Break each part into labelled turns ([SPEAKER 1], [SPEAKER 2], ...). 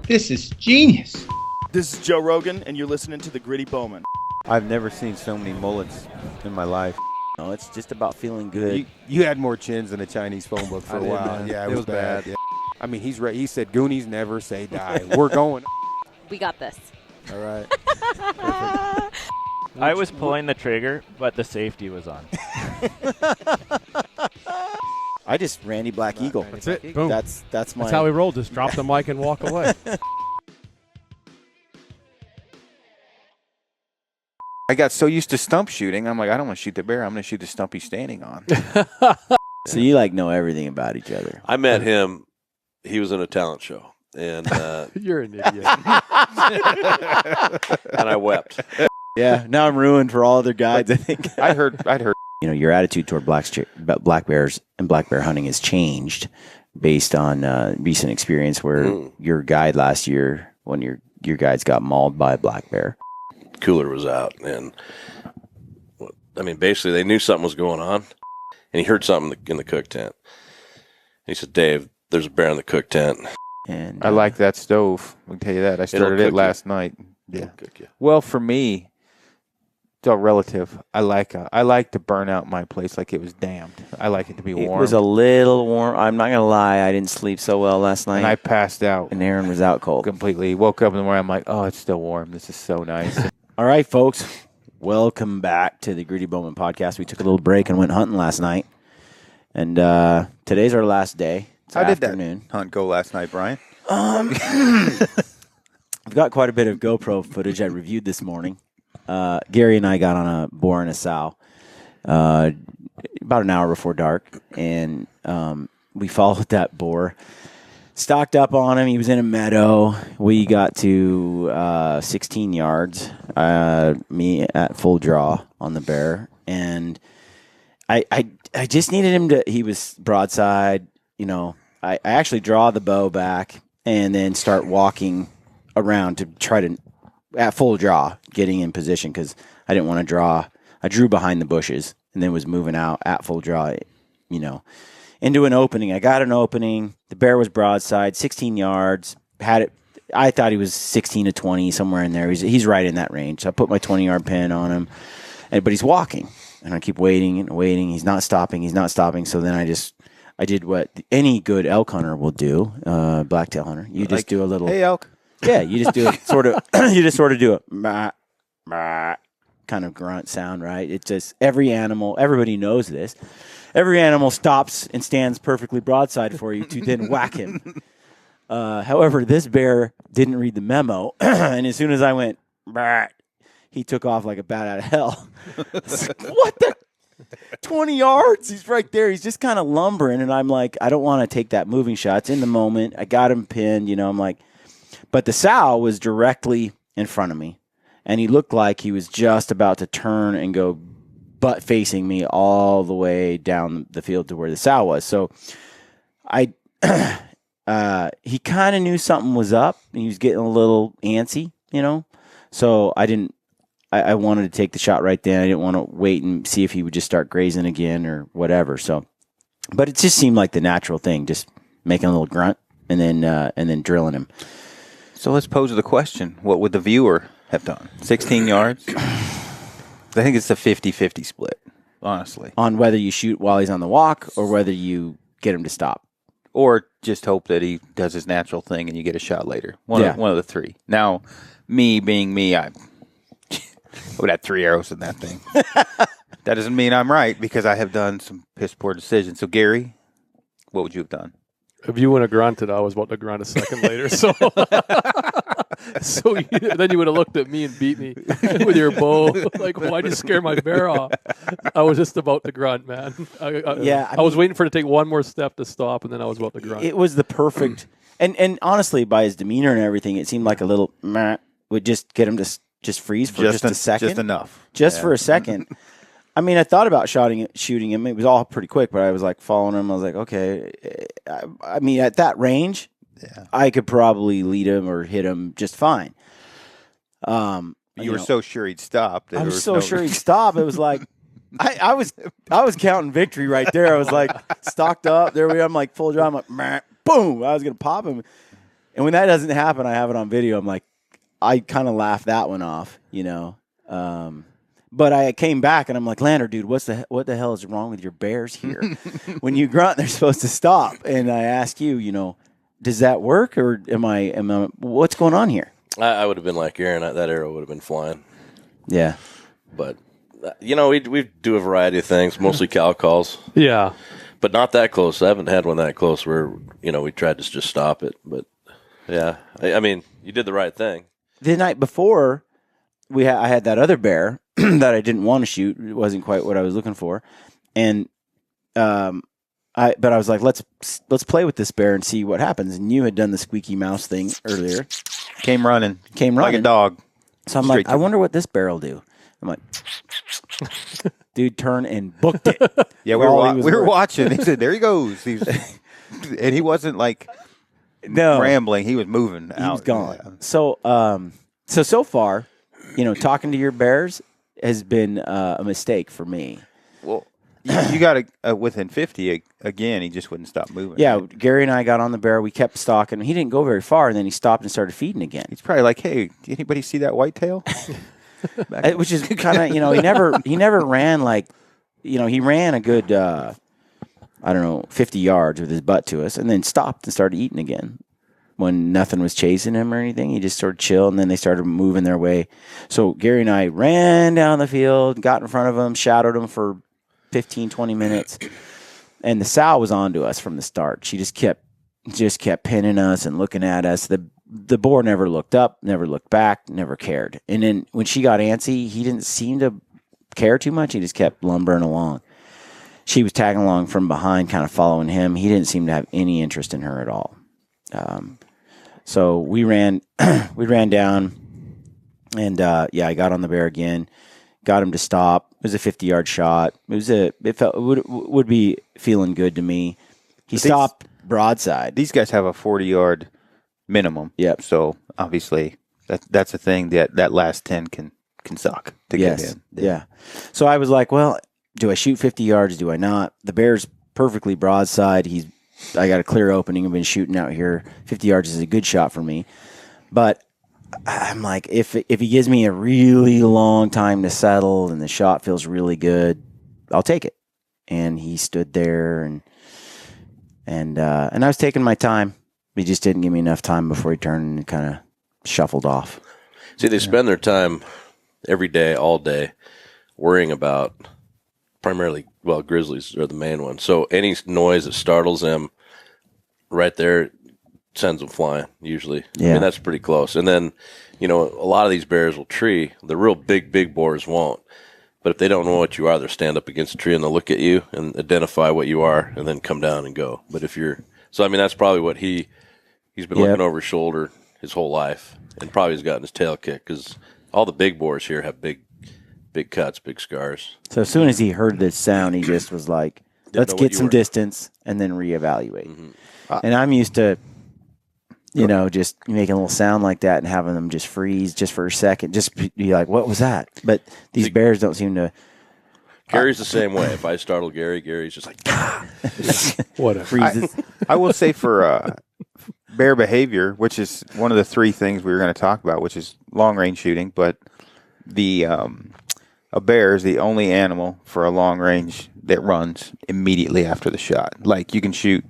[SPEAKER 1] This is genius.
[SPEAKER 2] This is Joe Rogan, and you're listening to The Gritty Bowman.
[SPEAKER 3] I've never seen so many mullets in my life.
[SPEAKER 4] No, it's just about feeling good.
[SPEAKER 3] You had more chins than a Chinese phone book for a while.
[SPEAKER 5] Man.
[SPEAKER 3] Yeah, it was bad. Yeah. I mean, he's right. He said, Goonies never say die. We're going.
[SPEAKER 6] We got this.
[SPEAKER 3] All right.
[SPEAKER 7] I was pulling the trigger, but the safety was on.
[SPEAKER 4] I just Randy Black Eagle.
[SPEAKER 5] That's it. Boom.
[SPEAKER 4] That's my.
[SPEAKER 5] That's how we roll. Just drop the mic and walk away.
[SPEAKER 3] I got so used to stump shooting. I'm like, I don't want to shoot the bear. I'm going to shoot the stump he's standing on.
[SPEAKER 4] So you know everything about each other.
[SPEAKER 8] I met him. He was in a talent show, and
[SPEAKER 5] You're an idiot.
[SPEAKER 8] and I wept.
[SPEAKER 4] Yeah. Now I'm ruined for all other guides. I think.
[SPEAKER 3] I'd heard.
[SPEAKER 4] You know, your attitude toward black bears and black bear hunting has changed based on recent experience where your guide last year, when your guides got mauled by a black bear.
[SPEAKER 8] Cooler was out, and I mean, basically, they knew something was going on, and he heard something in the cook tent. He said, "Dave, there's a bear in the cook tent."
[SPEAKER 4] And
[SPEAKER 3] I like that stove. I can tell you that. I started it last night.
[SPEAKER 8] Yeah. Cook you.
[SPEAKER 3] Well, for me, it's all relative. I like to burn out my place like it was damned. I like it to be warm.
[SPEAKER 4] It was a little warm. I'm not gonna lie. I didn't sleep so well last night.
[SPEAKER 3] And I passed out.
[SPEAKER 4] And Aaron was out cold.
[SPEAKER 3] Completely. Woke up in the morning. I'm like, oh, it's still warm. This is so nice.
[SPEAKER 4] All right, folks. Welcome back to the Gritty Bowman podcast. We took a little break and went hunting last night. And today's our last day. It's
[SPEAKER 3] How
[SPEAKER 4] afternoon.
[SPEAKER 3] did that hunt go last night, Brian?
[SPEAKER 4] I've got quite a bit of GoPro footage I reviewed this morning. Gary and I got on a boar and a sow about an hour before dark, and we followed that boar. Stocked up on him. He was in a meadow. We got to 16 yards, me at full draw on the bear, and I just needed him to – he was broadside. You know, I actually draw the bow back and then start walking around to try to – at full draw, getting in position because I didn't want to draw. I drew behind the bushes and then was moving out at full draw, you know, into an opening. I got an opening. The bear was broadside, 16 yards. Had it. I thought he was 16 to 20, somewhere in there. He's right in that range. So I put my 20-yard pin on him, but he's walking, and I keep waiting and waiting. He's not stopping. So then I did what any good elk hunter will do, blacktail hunter. You just do a little.
[SPEAKER 3] Hey, elk.
[SPEAKER 4] Yeah, you just do it sort of. You just sort of do a mah, mah, kind of grunt sound, right? It's just every animal. Everybody knows this. Every animal stops and stands perfectly broadside for you to then whack him. However, this bear didn't read the memo, and as soon as I went, bah, he took off like a bat out of hell. What the? 20 yards? He's right there. He's just kind of lumbering, and I'm like, I don't want to take that moving shot. It's in the moment. I got him pinned. You know, I'm like. But the sow was directly in front of me, and he looked like he was just about to turn and go butt facing me all the way down the field to where the sow was. So he kind of knew something was up, and he was getting a little antsy, you know. So I wanted to take the shot right then. I didn't want to wait and see if he would just start grazing again or whatever. So, but it just seemed like the natural thing, just making a little grunt and then drilling him.
[SPEAKER 3] So let's pose the question. What would the viewer have done? 16 yards? I think it's a 50-50 split, honestly.
[SPEAKER 4] On whether you shoot while he's on the walk or whether you get him to stop.
[SPEAKER 3] Or just hope that he does his natural thing and you get a shot later. One of the three. Now, me being me, I would have 3 arrows in that thing. That doesn't mean I'm right because I have done some piss poor decisions. So, Gary, what would you have done?
[SPEAKER 5] If you wouldn't have grunted, I was about to grunt a second later. So, then you would have looked at me and beat me with your bow. Like, why'd you scare my bear off? I was just about to grunt, man. I was waiting for it to take one more step to stop, and then I was about to grunt.
[SPEAKER 4] It was the perfect, and honestly, by his demeanor and everything, it seemed like a little meh would just get him to just freeze for just a second.
[SPEAKER 3] Just enough.
[SPEAKER 4] For a second. I mean, I thought about shooting him. It was all pretty quick, but I was like following him. I was like, okay. I mean, at that range, I could probably lead him or hit him just fine.
[SPEAKER 3] You were so sure he'd stop.
[SPEAKER 4] I was so sure he'd stop. It was like I was counting victory right there. I was like stocked up. There we are. I'm like full draw. I'm like, boom. I was gonna pop him. And when that doesn't happen, I have it on video. I'm like, I kind of laugh that one off, But I came back and I'm like, Lander, dude, what the hell is wrong with your bears here? When you grunt, they're supposed to stop. And I ask you, does that work, or am I what's going on here?
[SPEAKER 8] I would have been like Aaron. That arrow would have been flying.
[SPEAKER 4] Yeah.
[SPEAKER 8] But, we do a variety of things, mostly cow calls.
[SPEAKER 5] Yeah.
[SPEAKER 8] But not that close. I haven't had one that close where, we tried to just stop it. But, yeah, I mean, you did the right thing.
[SPEAKER 4] The night before, I had that other bear that I didn't want to shoot. It wasn't quite what I was looking for. And but I was like, let's play with this bear and see what happens. And you had done the squeaky mouse thing earlier.
[SPEAKER 3] Came running like a dog.
[SPEAKER 4] So I'm like, I wonder what this bear will do. I'm like, dude, turn and booked it.
[SPEAKER 3] Yeah, we were watching. He said, there he goes. And he wasn't like rambling. He was moving out.
[SPEAKER 4] He was gone. Yeah. So far, talking to your bears has been a mistake for me.
[SPEAKER 3] Well, you got within 50 again. He just wouldn't stop moving.
[SPEAKER 4] Yeah, Gary and I got on the bear. We kept stalking. He didn't go very far, and then he stopped and started feeding again.
[SPEAKER 3] He's probably like, "Hey, anybody see that whitetail?"
[SPEAKER 4] Which is kind of he never ran like he ran a good 50 yards with his butt to us, and then stopped and started eating again. When nothing was chasing him or anything, he just sort of chilled, and then they started moving their way. So Gary and I ran down the field, got in front of him, shadowed him for 15, 20 minutes, and the sow was on to us from the start. She just kept pinning us and looking at us. The boar never looked up, never looked back, never cared. And then when she got antsy, he didn't seem to care too much. He just kept lumbering along. She was tagging along from behind, kind of following him. He didn't seem to have any interest in her at all. So we ran down, and I got on the bear again, got him to stop. It was a 50-yard shot. It would be feeling good to me. He stopped broadside.
[SPEAKER 3] These guys have a 40-yard minimum.
[SPEAKER 4] Yep.
[SPEAKER 3] So obviously that's a thing that last 10 can suck to get in.
[SPEAKER 4] Yeah. So I was like, well, do I shoot 50 yards? Do I not? The bear's perfectly broadside. I got a clear opening. I've been shooting out here. 50 yards is a good shot for me. But I'm like, if he gives me a really long time to settle and the shot feels really good, I'll take it. And he stood there and I was taking my time. He just didn't give me enough time before he turned and kind of shuffled off.
[SPEAKER 8] See, they spend their time every day, all day, worrying about primarily, grizzlies are the main one. So any noise that startles them right there sends them flying, usually.
[SPEAKER 4] Yeah.
[SPEAKER 8] I mean, that's pretty close. And then, a lot of these bears will tree. The real big boars won't. But if they don't know what you are, they'll stand up against a tree and they'll look at you and identify what you are and then come down and go. But that's probably what he's been looking over his shoulder his whole life and probably has gotten his tail kicked because all the big boars here have big cuts, big scars.
[SPEAKER 4] So as soon as he heard this sound, he just was like, let's get some distance and then reevaluate. Mm-hmm. And I'm used to, just making a little sound like that and having them just freeze just for a second, just be like, what was that? But these bears don't seem to.
[SPEAKER 8] Gary's the same way. If I startle Gary's just like,
[SPEAKER 5] whatever.
[SPEAKER 3] I will say for bear behavior, which is one of the three things we were going to talk about, which is long range shooting, but a bear is the only animal for a long range that runs immediately after the shot. Like you can shoot,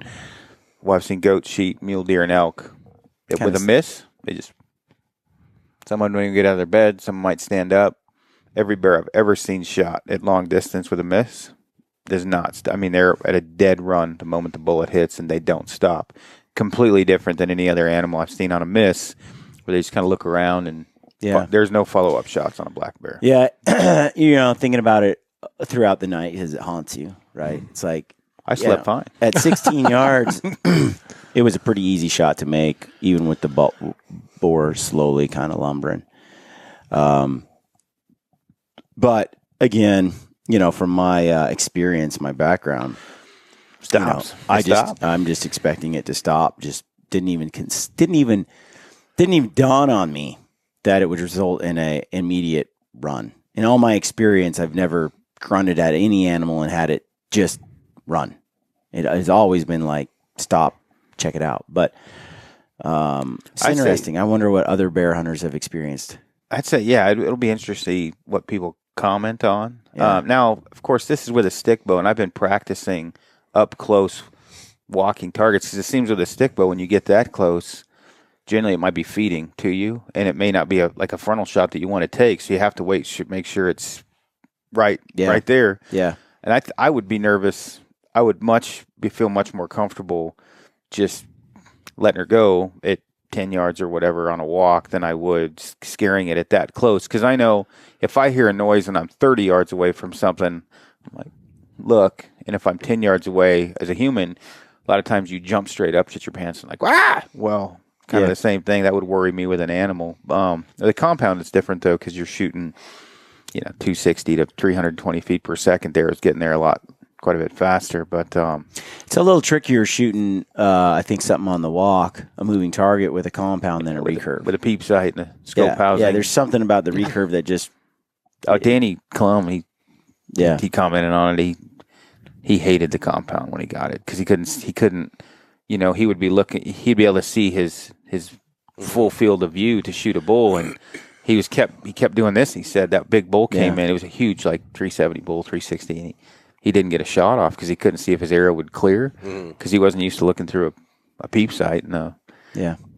[SPEAKER 3] I've seen goats, sheep, mule deer, and elk. With a miss, someone won't even get out of their bed. Someone might stand up. Every bear I've ever seen shot at long distance with a miss does not. They're at a dead run the moment the bullet hits, and they don't stop. Completely different than any other animal I've seen on a miss, where they just kind of look around and there's no follow-up shots on a black bear.
[SPEAKER 4] Yeah, thinking about it throughout the night because it haunts you, right? It's like
[SPEAKER 3] I slept fine.
[SPEAKER 4] At 16 yards, it was a pretty easy shot to make, even with the boar slowly kind of lumbering. But again, from my experience, my background,
[SPEAKER 3] stops.
[SPEAKER 4] I'm just expecting it to stop. Just didn't even dawn on me that it would result in an immediate run. In all my experience, I've never grunted at any animal and had it just run. It has always been like, stop, check it out. But It's interesting. I wonder what other bear hunters have experienced.
[SPEAKER 3] I'd say, yeah, it'll be interesting to see what people comment on.
[SPEAKER 4] Yeah.
[SPEAKER 3] Now, of course, this is with a stick bow, and I've been practicing up close walking targets because it seems with a stick bow, when you get that close, generally it might be feeding to you, and it may not be like a frontal shot that you want to take, so you have to wait, make sure it's right there.
[SPEAKER 4] Yeah.
[SPEAKER 3] And I would be nervous. I would feel much more comfortable just letting her go at 10 yards or whatever on a walk than I would scaring it at that close. Because I know if I hear a noise and I'm 30 yards away from something, I'm like, look. And if I'm 10 yards away as a human, a lot of times you jump straight up, shit your pants, and like, ah! Well, kind of the same thing. That would worry me with an animal. The compound is different, though, because you're shooting, 260 to 320 feet per second there. Is getting there quite a bit faster, but
[SPEAKER 4] it's a little trickier shooting. I think something on the walk, a moving target with a compound than a recurve
[SPEAKER 3] with a peep sight and a scope housing.
[SPEAKER 4] Yeah, there's something about the recurve that just.
[SPEAKER 3] Danny Klum, he commented on it. He hated the compound when he got it because he couldn't. He would be looking. He'd be able to see his full field of view to shoot a bull, and he kept doing this. He said that big bull came in. It was a huge 370 bull, 360. And he didn't get a shot off because he couldn't see if his arrow would clear because he wasn't used to looking through a peep sight and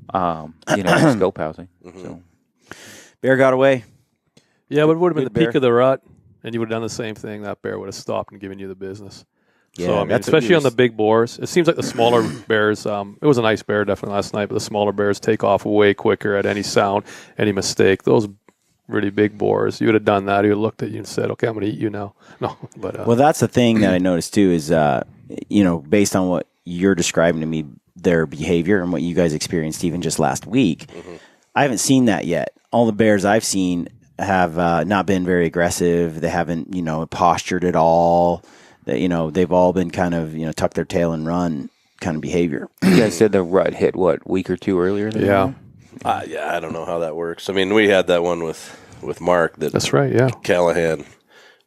[SPEAKER 3] scope housing. So
[SPEAKER 4] bear got away.
[SPEAKER 5] Yeah, but it would have been
[SPEAKER 4] Good
[SPEAKER 5] the peak
[SPEAKER 4] bear.
[SPEAKER 5] of the rut, and you would have done the same thing. That bear would have stopped and given you the business.
[SPEAKER 4] Yeah,
[SPEAKER 5] So,
[SPEAKER 4] that's
[SPEAKER 5] especially on the big boars, it seems like the smaller bears, it was a nice bear definitely last night, but the smaller bears take off way quicker at any sound, any mistake. Those really big boars, you would have done that. You would have looked at you and said, okay, I'm going to eat you now. No, but
[SPEAKER 4] well, that's the thing that I noticed too is, based on what you're describing to me, their behavior and what you guys experienced even just last week, I haven't seen that yet. All the bears I've seen have not been very aggressive. They haven't, postured at all. They've all been kind of, tuck their tail and run kind of behavior.
[SPEAKER 3] You guys said the rut hit, week or two earlier?
[SPEAKER 5] yeah.
[SPEAKER 8] I don't know how that works. I mean, we had that one with Mark
[SPEAKER 5] That's right, yeah.
[SPEAKER 8] Callahan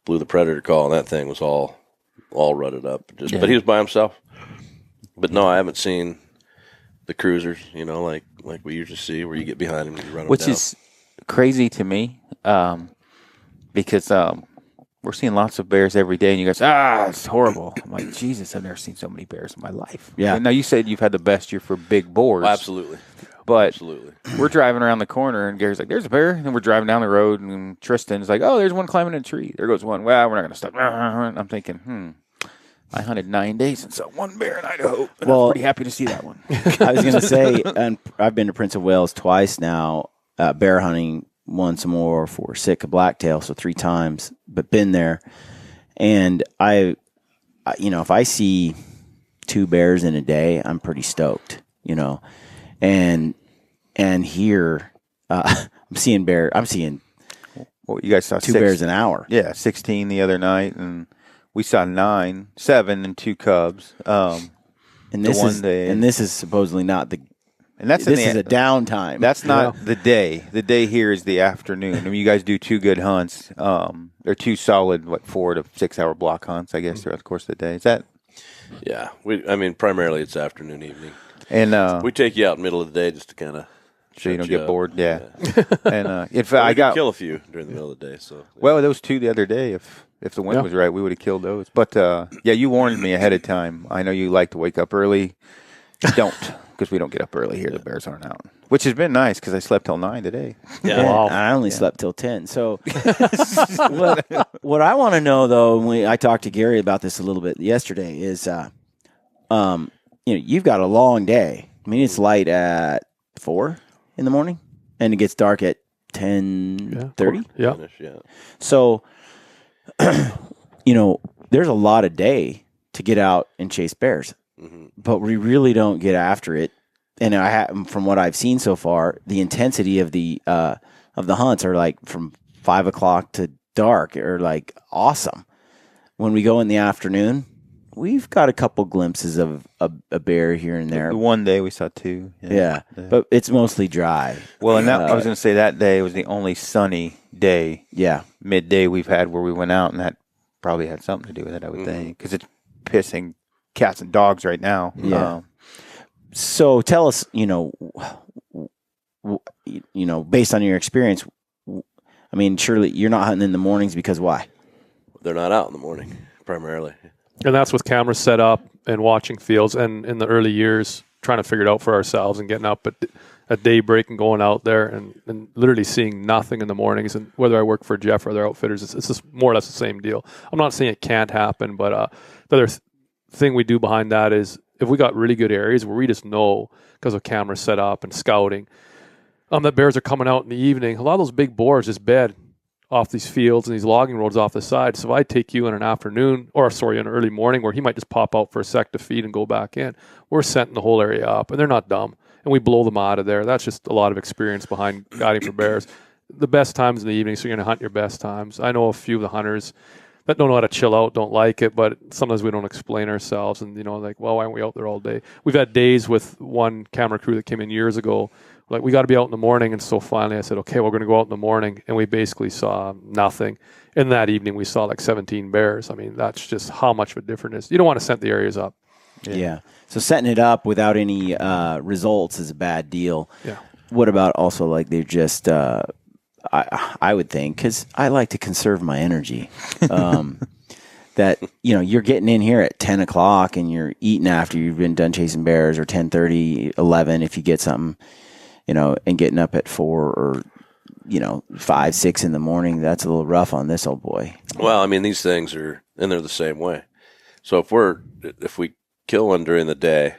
[SPEAKER 8] blew the predator call, and that thing was all rutted up. But he was by himself. But no, I haven't seen the cruisers, like we usually see, where you get behind them and you run them
[SPEAKER 3] Which
[SPEAKER 8] down.
[SPEAKER 3] is crazy to me because we're seeing lots of bears every day, and you guys, it's horrible. I'm like, Jesus, I've never seen so many bears in my life.
[SPEAKER 4] Yeah.
[SPEAKER 3] And now you said you've had the best year for big boars.
[SPEAKER 8] Oh, absolutely.
[SPEAKER 3] But
[SPEAKER 8] Absolutely.
[SPEAKER 3] we're driving around the corner, and Gary's like, there's a bear. And we're driving down the road, and Tristan's like, oh, there's one climbing in a tree. There goes one. Well, we're not going to stop. I'm thinking, I hunted 9 days and saw one bear in Idaho. And I was pretty happy to see that one.
[SPEAKER 4] I was going to say, and I've been to Prince of Wales twice now, bear hunting once more for Sitka blacktail, so 3 times, but been there. And I if I see 2 bears in a day, I'm pretty stoked, And here, I'm seeing
[SPEAKER 3] Well, you guys saw
[SPEAKER 4] 2 bears an hour.
[SPEAKER 3] Yeah, 16 the other night, and we saw 7 and 2 cubs.
[SPEAKER 4] And this is supposedly not the.
[SPEAKER 3] And that's
[SPEAKER 4] This is a downtime.
[SPEAKER 3] That's not the day. The day here is the afternoon. I mean, you guys do 2 good hunts. They're 2 solid, 4 to 6 hour block hunts, I guess, throughout the course of the day. Is that?
[SPEAKER 8] Yeah. Primarily it's afternoon, evening.
[SPEAKER 3] And
[SPEAKER 8] We take you out middle of the day just to kind of.
[SPEAKER 3] so you don't get bored. Yeah. And if
[SPEAKER 8] Well,
[SPEAKER 3] I
[SPEAKER 8] we
[SPEAKER 3] got
[SPEAKER 8] could kill a few during the middle of the day. So
[SPEAKER 3] well, those 2 the other day. If the wind was right, we would have killed those. But you warned me ahead of time. I know you like to wake up early. Don't, because we don't get up early here. The bears aren't out, which has been nice because I slept till 9 today.
[SPEAKER 4] Yeah,
[SPEAKER 5] Wow.
[SPEAKER 4] I only slept till 10. So what I want to know, though, and I talked to Gary about this a little bit yesterday, is you've got a long day. I mean, it's light at 4 in the morning, and it gets dark at 10:30.
[SPEAKER 5] Yeah.
[SPEAKER 8] finish, yeah.
[SPEAKER 4] So, there's a lot of day to get out and chase bears, but we really don't get after it. And from what I've seen so far, the intensity of the hunts are like from 5 o'clock to dark are like awesome. When we go in the afternoon, we've got a couple glimpses of a bear here and there.
[SPEAKER 3] The one day we saw 2.
[SPEAKER 4] Yeah, but it's mostly dry.
[SPEAKER 3] Well, and I was going to say that day was the only sunny day.
[SPEAKER 4] Yeah.
[SPEAKER 3] Midday we've had where we went out, and that probably had something to do with it, I would think, because it's pissing cats and dogs right now.
[SPEAKER 4] Yeah. So tell us, based on your experience, I mean, surely you're not hunting in the mornings because why?
[SPEAKER 8] They're not out in the morning primarily.
[SPEAKER 5] And that's with cameras set up and watching fields, and in the early years, trying to figure it out for ourselves and getting up at daybreak and going out there and literally seeing nothing in the mornings. And whether I work for Jeff or other outfitters, it's just more or less the same deal. I'm not saying it can't happen, but the other thing we do behind that is if we got really good areas where we just know because of cameras set up and scouting, that bears are coming out in the evening. A lot of those big boars just bed off these fields and these logging roads off the side. So if I take you in an afternoon, an early morning where he might just pop out for a sec to feed and go back in, we're setting the whole area up, and they're not dumb. And we blow them out of there. That's just a lot of experience behind guiding for bears. The best times in the evening, so you're going to hunt your best times. I know a few of the hunters that don't know how to chill out, don't like it, but sometimes we don't explain ourselves and, like, well, why aren't we out there all day? We've had days with one camera crew that came in years ago, like, we got to be out in the morning. And so finally I said, okay, we're going to go out in the morning. And we basically saw nothing. In that evening, we saw like 17 bears. I mean, that's just how much of a difference it is. You don't want to set the areas up.
[SPEAKER 4] Yeah. So setting it up without any results is a bad deal.
[SPEAKER 5] Yeah.
[SPEAKER 4] What about also like they're just, I would think, because I like to conserve my energy, that, you're getting in here at 10 o'clock and you're eating after you've been done chasing bears, or 10:30, 11 if you get something, and getting up at 4 or, 5, 6 in the morning. That's a little rough on this old boy.
[SPEAKER 8] Well, I mean, these things are, and they're the same way. So if we kill one during the day,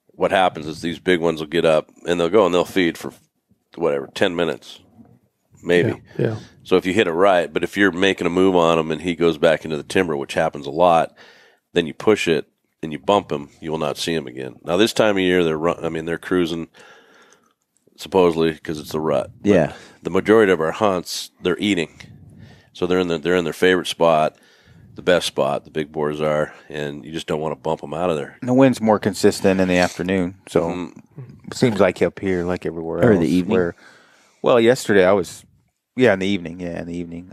[SPEAKER 8] what happens is these big ones will get up and they'll go and they'll feed for 10 minutes, maybe.
[SPEAKER 5] Yeah.
[SPEAKER 8] So if you hit it right, but if you're making a move on him and he goes back into the timber, which happens a lot, then you push it and you bump him, you will not see him again. Now this time of year, they're cruising supposedly because it's the rut. But
[SPEAKER 4] Yeah.
[SPEAKER 8] the majority of our hunts, they're eating, so they're in their favorite spot. The best spot, the big boars are, and you just don't want to bump them out of there.
[SPEAKER 3] The wind's more consistent in the afternoon, so it seems like up here, like everywhere else.
[SPEAKER 4] Or the evening?
[SPEAKER 3] Yesterday I was, in the evening.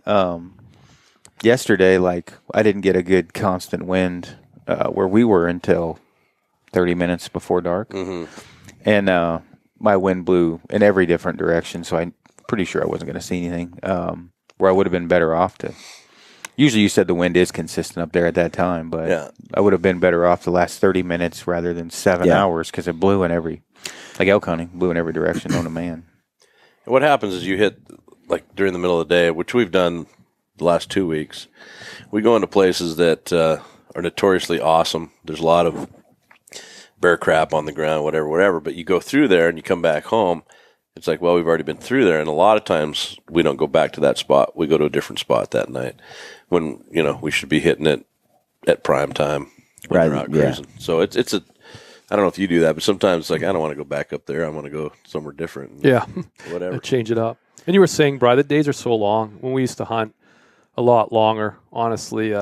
[SPEAKER 3] Yesterday, like, I didn't get a good constant wind where we were until 30 minutes before dark.
[SPEAKER 8] Mm-hmm.
[SPEAKER 3] And my wind blew in every different direction, so I'm pretty sure I wasn't going to see anything, where I would have been better off to. Usually you said the wind is consistent up there at that time, but
[SPEAKER 8] Yeah.
[SPEAKER 3] I would have been better off the last 30 minutes rather than 7 hours because it blew in like elk hunting, blew in every direction known to man.
[SPEAKER 8] And what happens is you hit, like, during the middle of the day, which we've done the last 2 weeks. We go into places that are notoriously awesome. There's a lot of bear crap on the ground, whatever. But you go through there and you come back home. It's like, well, we've already been through there. And a lot of times we don't go back to that spot. We go to a different spot that night when, we should be hitting it at prime time when
[SPEAKER 4] Right,
[SPEAKER 8] they're out
[SPEAKER 4] yeah.
[SPEAKER 8] cruising. So it's I don't know if you do that, but sometimes it's like, I don't want to go back up there. I want to go somewhere different.
[SPEAKER 5] Yeah.
[SPEAKER 8] Whatever.
[SPEAKER 5] Change it up. And you were saying, Brian, the days are so long. When we used to hunt a lot longer, honestly,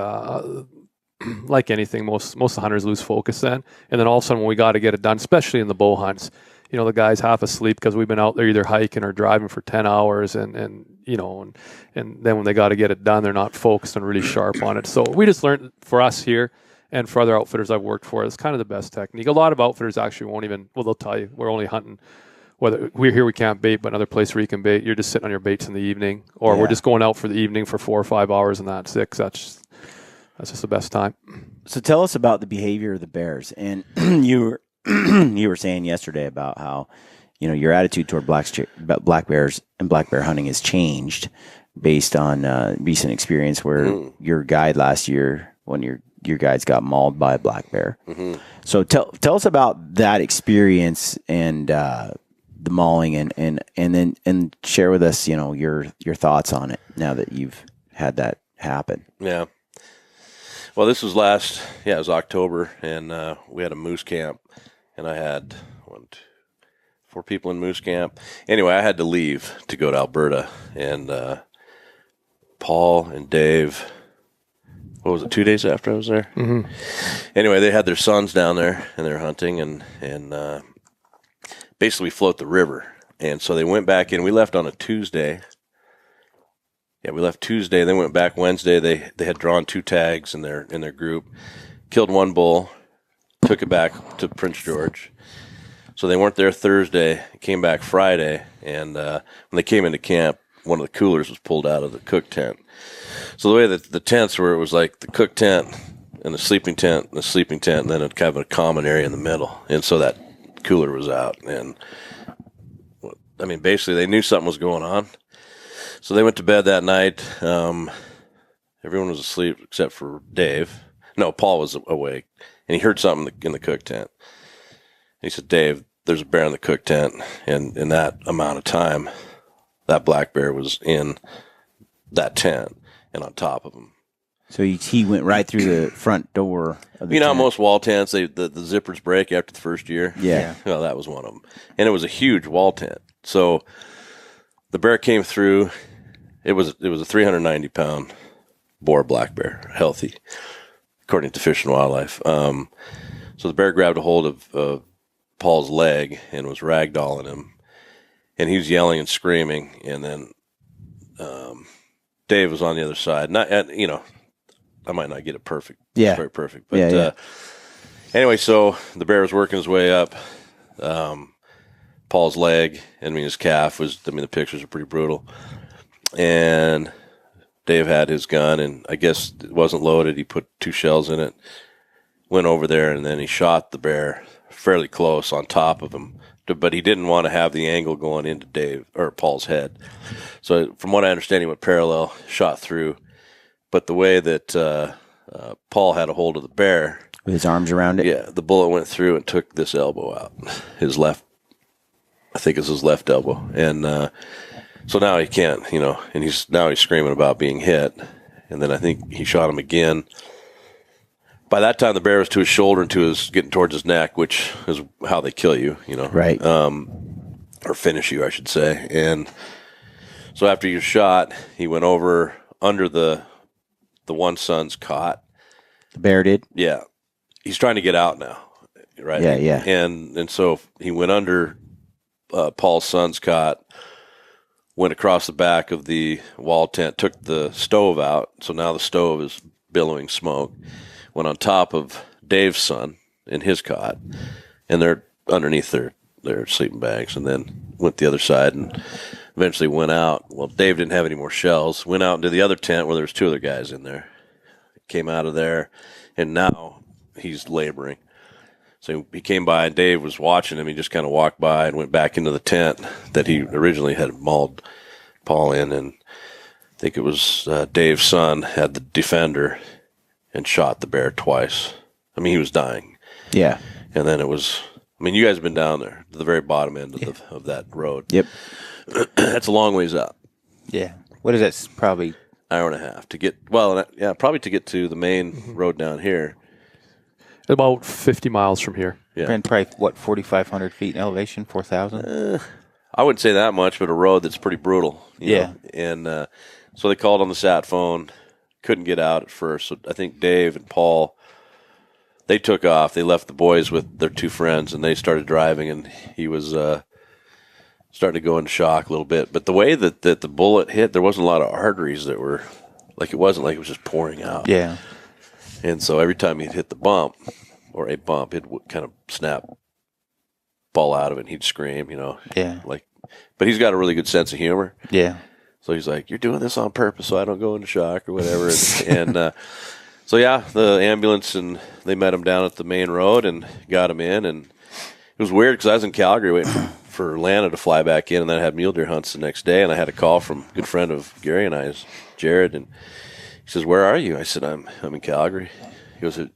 [SPEAKER 5] like anything, most of the hunters lose focus then. And then all of a sudden when we got to get it done, especially in the bow hunts, the guy's half asleep because we've been out there either hiking or driving for 10 hours and then when they got to get it done, they're not focused and really sharp on it. So we just learned for us here and for other outfitters I've worked for, it's kind of the best technique. A lot of outfitters actually won't even, they'll tell you, we're only hunting, whether we're here, we can't bait, but another place where you can bait, you're just sitting on your baits in the evening, or we're just going out for the evening for 4 or 5 hours and that's it. That's just the best time.
[SPEAKER 4] So tell us about the behavior of the bears. And you were saying yesterday about how, your attitude toward black bears and black bear hunting has changed based on recent experience where your guide last year, when your guides got mauled by a black bear.
[SPEAKER 8] Mm-hmm.
[SPEAKER 4] So tell us about that experience and the mauling and then share with us, your thoughts on it now that you've had that happen.
[SPEAKER 8] Yeah. Well, this was it was October, and we had a moose camp, and I had 4 people in moose camp. Anyway, I had to leave to go to Alberta, and Paul and Dave, 2 days after I was there?
[SPEAKER 5] Mm-hmm.
[SPEAKER 8] Anyway, they had their sons down there, and they're hunting, and basically float the river. And so they went back in. We left on a Tuesday. Yeah, we left Tuesday, then went back Wednesday. They had drawn 2 tags in their group, killed 1 bull, took it back to Prince George. So they weren't there Thursday, came back Friday, and when they came into camp, one of the coolers was pulled out of the cook tent. So the way that the tents were, it was like the cook tent and the sleeping tent, and then a kind of a common area in the middle. And so that cooler was out. And, I mean, basically they knew something was going on. So they went to bed that night. Everyone was asleep except for Dave. No, Paul was awake, and he heard something in the cook tent. He said, Dave, there's a bear in the cook tent. And in that amount of time, that black bear was in that tent and on top of him.
[SPEAKER 4] So he went right through the front door of the
[SPEAKER 8] You know,
[SPEAKER 4] tent.
[SPEAKER 8] most wall tents, the zippers break after the first year.
[SPEAKER 4] Yeah.
[SPEAKER 8] Well, that was one of them. And it was a huge wall tent. So the bear came through. It was a 390-pound boar black bear, healthy, according to Fish and Wildlife. So the bear grabbed a hold of Paul's leg and was ragdolling him. And he was yelling and screaming. And then Dave was on the other side. Not, you know, I might not get it perfect.
[SPEAKER 4] Yeah.
[SPEAKER 8] It's very perfect. But anyway, so the bear was working his way up. Paul's leg, his calf was, the pictures are pretty brutal. And Dave had his gun, and I guess it wasn't loaded. He put 2 shells in it, went over there, and then he shot the bear fairly close on top of him. But he didn't want to have the angle going into Dave or Paul's head. So from what I understand, he went parallel, shot through. But the way that Paul had a hold of the bear,
[SPEAKER 4] with his arms around it.
[SPEAKER 8] yeah, the bullet went through and took this elbow out. His left, I think it's his left elbow. And so now he can't, and he's screaming about being hit. And then I think he shot him again. By that time, the bear was to his shoulder and getting towards his neck, which is how they kill you,
[SPEAKER 4] Right.
[SPEAKER 8] or finish you, I should say. And so after he was shot, he went over under the one son's cot.
[SPEAKER 4] The bear did.
[SPEAKER 8] Yeah, he's trying to get out now, right?
[SPEAKER 4] Yeah.
[SPEAKER 8] And so he went under Paul's son's cot, went across the back of the wall tent, took the stove out. So now the stove is billowing smoke. Went on top of Dave's son in his cot, and they're underneath their sleeping bags, and then went the other side and eventually went out. Well, Dave didn't have any more shells. Went out into the other tent where there was 2 other guys in there. Came out of there, and now he's laboring. So he came by, and Dave was watching him. He just kind of walked by and went back into the tent that he originally had mauled Paul in, and I think it was Dave's son had the defender and shot the bear twice. He was dying.
[SPEAKER 4] Yeah.
[SPEAKER 8] And then it was, you guys have been down there to the very bottom end of that road.
[SPEAKER 4] Yep.
[SPEAKER 8] That's a long ways out.
[SPEAKER 3] Yeah. What is that? Probably
[SPEAKER 8] Hour and a half to get, probably to get to the main road down here.
[SPEAKER 5] About 50 miles from here.
[SPEAKER 8] Yeah.
[SPEAKER 3] and probably, 4,500 feet in elevation, 4,000?
[SPEAKER 8] I wouldn't say that much, but a road that's pretty brutal. you
[SPEAKER 3] Yeah.
[SPEAKER 8] know. And so they called on the sat phone, couldn't get out at first. So I think Dave and Paul, they took off. They left the boys with their 2 friends, and they started driving, and he was starting to go into shock a little bit. But the way that the bullet hit, there wasn't a lot of arteries that were, it wasn't like it was just pouring out.
[SPEAKER 3] Yeah.
[SPEAKER 8] And so every time he'd hit the bump, or a bump, it would kind of snap, fall out of it, and he'd scream,
[SPEAKER 3] Yeah.
[SPEAKER 8] But he's got a really good sense of humor.
[SPEAKER 3] Yeah.
[SPEAKER 8] So he's like, "You're doing this on purpose so I don't go into shock or whatever." And so, yeah, the ambulance, and they met him down at the main road and got him in. And it was weird because I was in Calgary waiting for Lana to fly back in, and then I had mule deer hunts the next day. And I had a call from a good friend of Gary and I's, Jared, and he says, "Where are you?" I said, I'm in Calgary. He goes, "Did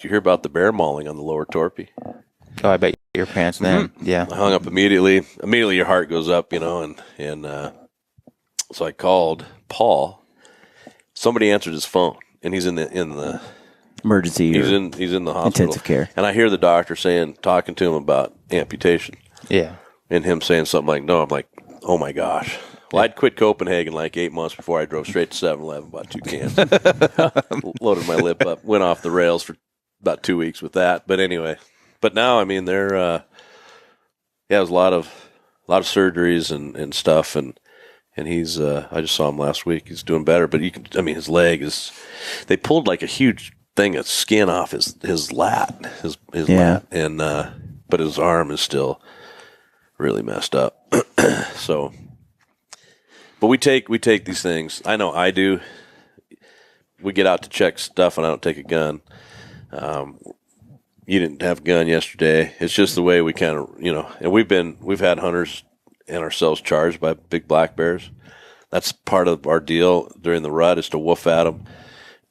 [SPEAKER 8] you hear about the bear mauling on the Lower Torpy?"
[SPEAKER 3] Oh, I bet your pants then. Yeah.
[SPEAKER 8] I hung up immediately. Immediately your heart goes up, and so I called Paul. Somebody answered his phone, and he's in the
[SPEAKER 4] Emergency.
[SPEAKER 8] he's
[SPEAKER 4] or
[SPEAKER 8] in the hospital.
[SPEAKER 4] intensive care.
[SPEAKER 8] And I hear the doctor talking to him about amputation,
[SPEAKER 3] Yeah.
[SPEAKER 8] and him saying something like, "No." I'm like, "Oh my gosh." Well, I'd quit Copenhagen 8 months before I drove straight to 7-Eleven, bought 2 cans, loaded my lip up, went off the rails for about 2 weeks with that. But anyway, now they're it was a lot of surgeries and stuff, and he's I just saw him last week. He's doing better, but his leg is, they pulled a huge thing of skin off his lat, his
[SPEAKER 4] Yeah.
[SPEAKER 8] lat, and but his arm is still really messed up. So, but we take these things. I know I do. We get out to check stuff, and I don't take a gun. You didn't have a gun yesterday. It's just the way we kind of, and we've had hunters and ourselves charged by big black bears. That's part of our deal during the rut, is to woof at them,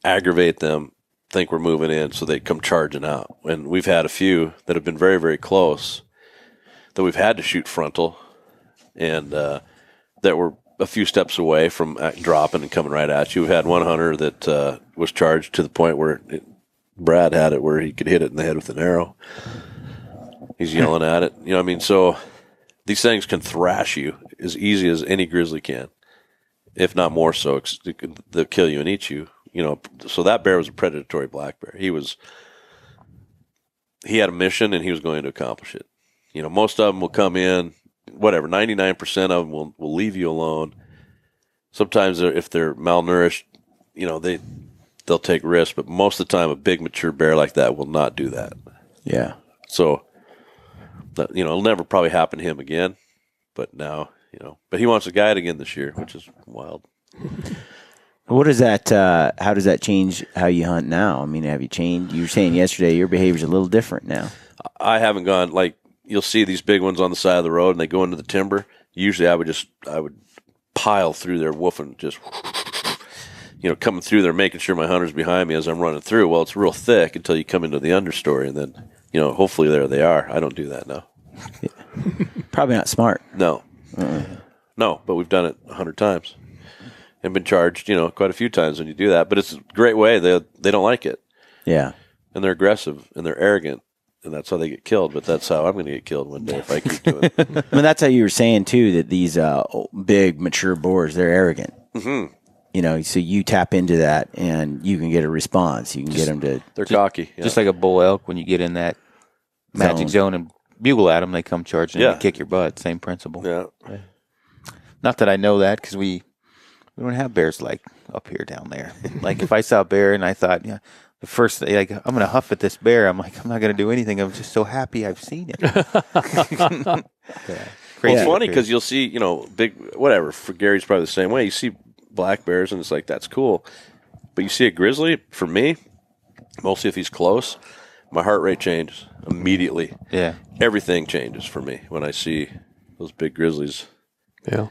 [SPEAKER 8] aggravate them, think we're moving in, so they come charging out. And we've had a few that have been very, very close that we've had to shoot frontal, and that were a few steps away from dropping and coming right at you. We had one hunter that was charged to the point where Brad had it where he could hit it in the head with an arrow. He's yelling at it. You know what I mean? So these things can thrash you as easy as any grizzly can, if not more so. They'll kill you and eat you. So that bear was a predatory black bear. He had a mission, and he was going to accomplish it. Most of them will come in, whatever, 99% of them will leave you alone. Sometimes if they're malnourished, they'll take risks, but most of the time a big mature bear like that will not do that.
[SPEAKER 4] Yeah.
[SPEAKER 8] So, it'll never probably happen to him again, but now, but he wants to guide again this year, which is wild.
[SPEAKER 4] What is that? How does that change how you hunt now? I mean, have you changed? You were saying yesterday your behavior's a little different now.
[SPEAKER 8] I haven't gone, like, you'll see these big ones on the side of the road and they go into the timber. Usually I would pile through there woofing, just, coming through there, making sure my hunter's behind me as I'm running through. Well, it's real thick until you come into the understory, and then, hopefully there they are. I don't do that now.
[SPEAKER 4] Probably not smart.
[SPEAKER 8] No. No, but we've done it 100 times and been charged, quite a few times when you do that. But it's a great way. They don't like it.
[SPEAKER 4] Yeah.
[SPEAKER 8] And they're aggressive and they're arrogant, and that's how they get killed. But that's how I'm going to get killed one day if I keep doing it.
[SPEAKER 4] I mean, that's how you were saying too, that these big mature boars, they're arrogant.
[SPEAKER 8] Mm-hmm.
[SPEAKER 4] So you tap into that and you can get a response. You can get them to.
[SPEAKER 8] They're cocky. Yeah.
[SPEAKER 3] Just like a bull elk, when you get in that magic zone and bugle at them, they come charging and kick your butt. Same principle.
[SPEAKER 8] Yeah.
[SPEAKER 3] Not that I know that, because we don't have bears like up here down there. Like if I saw a bear and I thought, the first thing, like, I'm going to huff at this bear, I'm like, I'm not going to do anything. I'm just so happy I've seen it.
[SPEAKER 8] Well, it's funny because you'll see, big, whatever, for Gary's probably the same way. You see black bears and it's like, that's cool. But you see a grizzly, for me, mostly if he's close, my heart rate changes immediately.
[SPEAKER 3] Yeah.
[SPEAKER 8] Everything changes for me when I see those big grizzlies.
[SPEAKER 5] Yeah.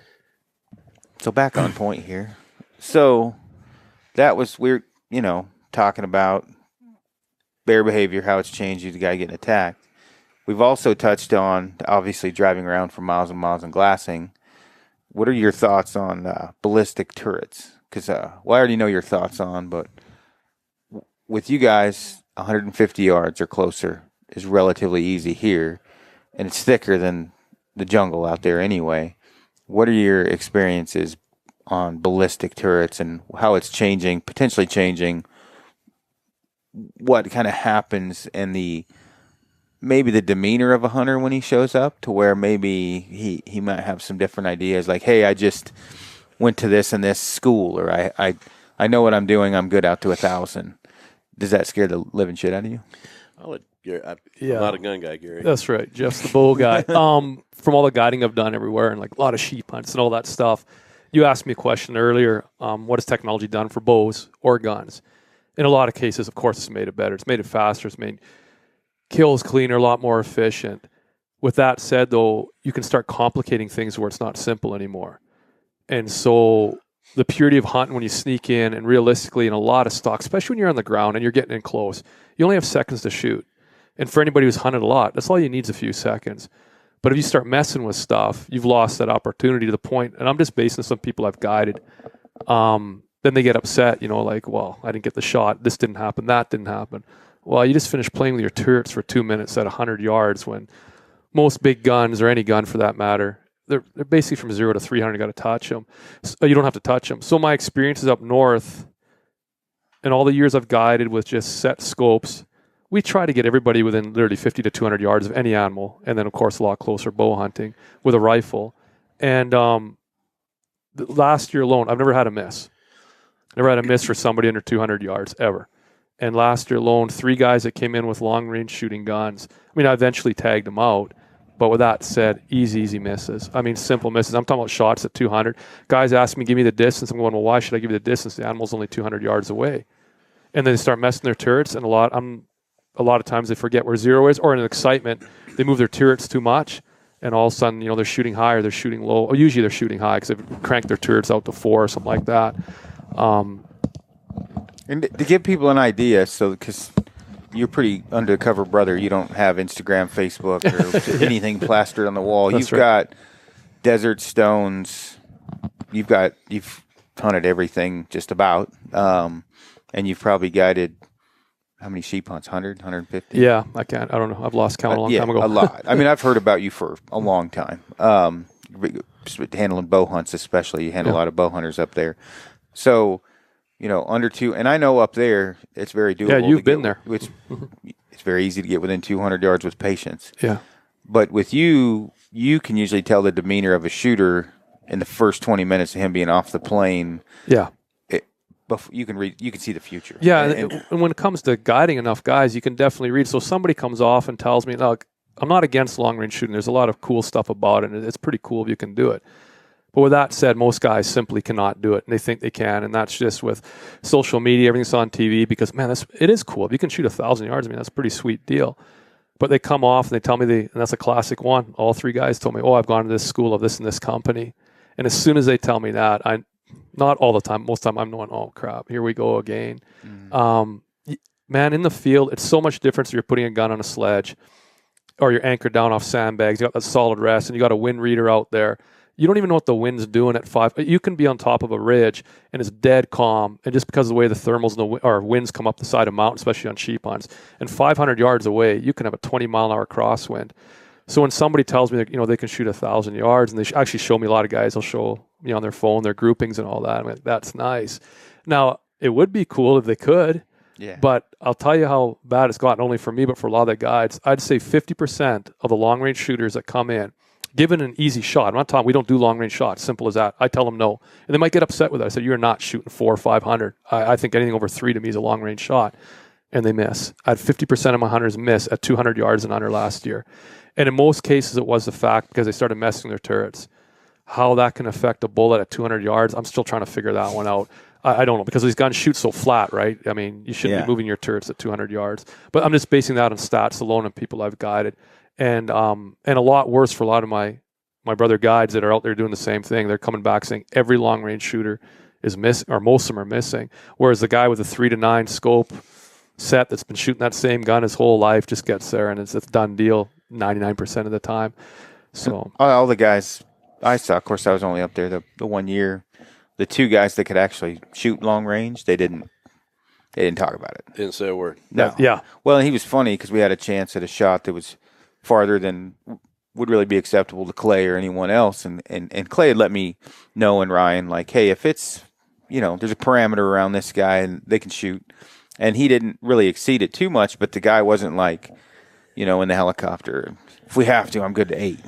[SPEAKER 3] So back on point here. So that was, we're, talking about bear behavior, how it's changed you, the guy getting attacked. We've also touched on, obviously, driving around for miles and miles and glassing. What are your thoughts on ballistic turrets? Because, I already know your thoughts on, but with you guys, 150 yards or closer is relatively easy here, and it's thicker than the jungle out there anyway. What are your experiences on ballistic turrets and how it's changing, potentially changing what kind of happens in maybe the demeanor of a hunter when he shows up, to where maybe he might have some different ideas, like, hey, I just went to this and this school, or I know what I'm doing, I'm good out to 1,000. Does that scare the living shit out of you?
[SPEAKER 8] I'll let Gary, I'm
[SPEAKER 5] Yeah.
[SPEAKER 8] not a gun guy, Gary.
[SPEAKER 5] That's right. Jeff's the bow guy. From all the guiding I've done everywhere, and like a lot of sheep hunts and all that stuff, you asked me a question earlier. What has technology done for bows or guns? In a lot of cases, of course, it's made it better. It's made it faster. It's made kills cleaner, a lot more efficient. With that said, though, you can start complicating things where it's not simple anymore. And so the purity of hunting when you sneak in, and realistically in a lot of stock, especially when you're on the ground and you're getting in close, you only have seconds to shoot. And for anybody who's hunted a lot, that's all you need is a few seconds. But if you start messing with stuff, you've lost that opportunity to the point, and I'm just basing this on people I've guided. Then they get upset, like, well, I didn't get the shot. This didn't happen. That didn't happen. Well, you just finished playing with your turrets for 2 minutes at 100 yards when most big guns, or any gun for that matter, they're basically from 0 to 300. You got to touch them. So you don't have to touch them. So my experiences up north, and all the years I've guided with just set scopes, we try to get everybody within literally 50 to 200 yards of any animal, and then, of course, a lot closer bow hunting with a rifle. And last year alone, I've never had a miss. Never had a miss for somebody under 200 yards, ever. And last year alone, 3 guys that came in with long-range shooting guns. I mean, I eventually tagged them out. But with that said, easy misses. I mean, simple misses. I'm talking about shots at 200. Guys ask me, give me the distance. I'm going, well, why should I give you the distance? The animal's only 200 yards away. And then they start messing their turrets, and a lot of times they forget where zero is, or in excitement, they move their turrets too much, and all of a sudden, they're shooting high or they're shooting low. Or usually they're shooting high because they've cranked their turrets out to 4 or something like that.
[SPEAKER 3] And to give people an idea, so because you're pretty undercover, brother, you don't have Instagram, Facebook, or anything plastered on the wall.
[SPEAKER 5] That's
[SPEAKER 3] You've
[SPEAKER 5] right.
[SPEAKER 3] got desert stones. You've hunted everything just about, and you've probably guided how many sheep hunts? 100, 150?
[SPEAKER 5] Yeah, I don't know. I've lost count a long time ago.
[SPEAKER 3] A lot. I mean, I've heard about you for a long time. Handling bow hunts, especially. You handle a lot of bow hunters up there. So, under 2, and I know up there it's very doable.
[SPEAKER 5] Yeah, you've been there.
[SPEAKER 3] It's very easy to get within 200 yards with patience.
[SPEAKER 5] Yeah.
[SPEAKER 3] But with you can usually tell the demeanor of a shooter in the first 20 minutes of him being off the plane.
[SPEAKER 5] Yeah.
[SPEAKER 3] You can see the future.
[SPEAKER 5] Yeah, and when it comes to guiding enough guys, you can definitely read. So somebody comes off and tells me, look, I'm not against long-range shooting. There's a lot of cool stuff about it, and it's pretty cool if you can do it. But with that said, most guys simply cannot do it, and they think they can, and that's just with social media, everything's on TV, because, man, it is cool. If you can shoot 1,000 yards, I mean, that's a pretty sweet deal. But they come off, and they tell me, and that's a classic one. All 3 guys told me, I've gone to this school of this and this company. And as soon as they tell me that, not all the time, most of the time I'm going, oh, crap, here we go again. Man, in the field, it's so much different if you're putting a gun on a sledge or you're anchored down off sandbags. You got that solid rest, and you got a wind reader out there. You don't even know what the wind's doing at 5. You can be on top of a ridge, and it's dead calm. And just because of the way the thermals or winds come up the side of a mountain, especially on sheep hunts, and 500 yards away, you can have a 20-mile-an-hour crosswind. So when somebody tells me that, they can shoot 1,000 yards, and they actually show me a lot of guys, they'll show me on their phone their groupings and all that. I mean, that's nice. Now, it would be cool if they could, but I'll tell you how bad it's gotten, only for me, but for a lot of the guides. I'd say 50% of the long-range shooters that come in, given an easy shot, I'm not talking, we don't do long-range shots, simple as that. I tell them no. And they might get upset with it. I said, you're not shooting 400 or 500. I think anything over 3 to me is a long-range shot. And they miss. I had 50% of my hunters miss at 200 yards and under last year. And in most cases, it was the fact because they started messing their turrets. How that can affect a bullet at 200 yards, I'm still trying to figure that one out. I don't know, because these guns shoot so flat, right? I mean, you shouldn't be moving your turrets at 200 yards. But I'm just basing that on stats alone and people I've guided. And a lot worse for a lot of my brother guides that are out there doing the same thing. They're coming back saying every long-range shooter is missing, or most of them are missing. Whereas the guy with a 3 to 9 scope set that's been shooting that same gun his whole life just gets there, and it's a done deal 99% of the time. So
[SPEAKER 3] all the guys I saw, of course, I was only up there the 1 year. The 2 guys that could actually shoot long range, they didn't talk about it.
[SPEAKER 8] Didn't say a word.
[SPEAKER 3] No.
[SPEAKER 5] Yeah.
[SPEAKER 3] Well, and he was funny because we had a chance at a shot that was farther than would really be acceptable to Clay or anyone else, and Clay had let me know, and Ryan, like, hey, if it's there's a parameter around this guy and they can shoot. And he didn't really exceed it too much, but the guy wasn't like, in the helicopter. If we have to, I'm good to 8.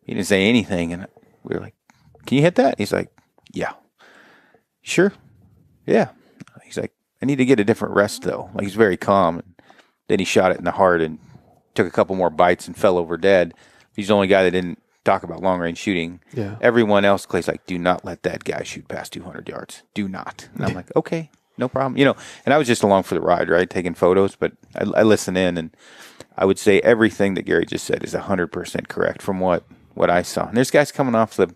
[SPEAKER 3] He didn't say anything, and we were like, can you hit that? He's like, yeah. Sure? Yeah. He's like, I need to get a different rest, though. Like, he's very calm. And then he shot it in the heart and took a couple more bites and fell over dead. He's the only guy that didn't talk about long-range shooting.
[SPEAKER 5] Yeah.
[SPEAKER 3] Everyone else, Clay's like, do not let that guy shoot past 200 yards. Do not. And I'm like, okay. No problem. And I was just along for the ride, right? Taking photos, but I listen in, and I would say everything that Gary just said is 100% correct from what I saw. And there's guys coming off the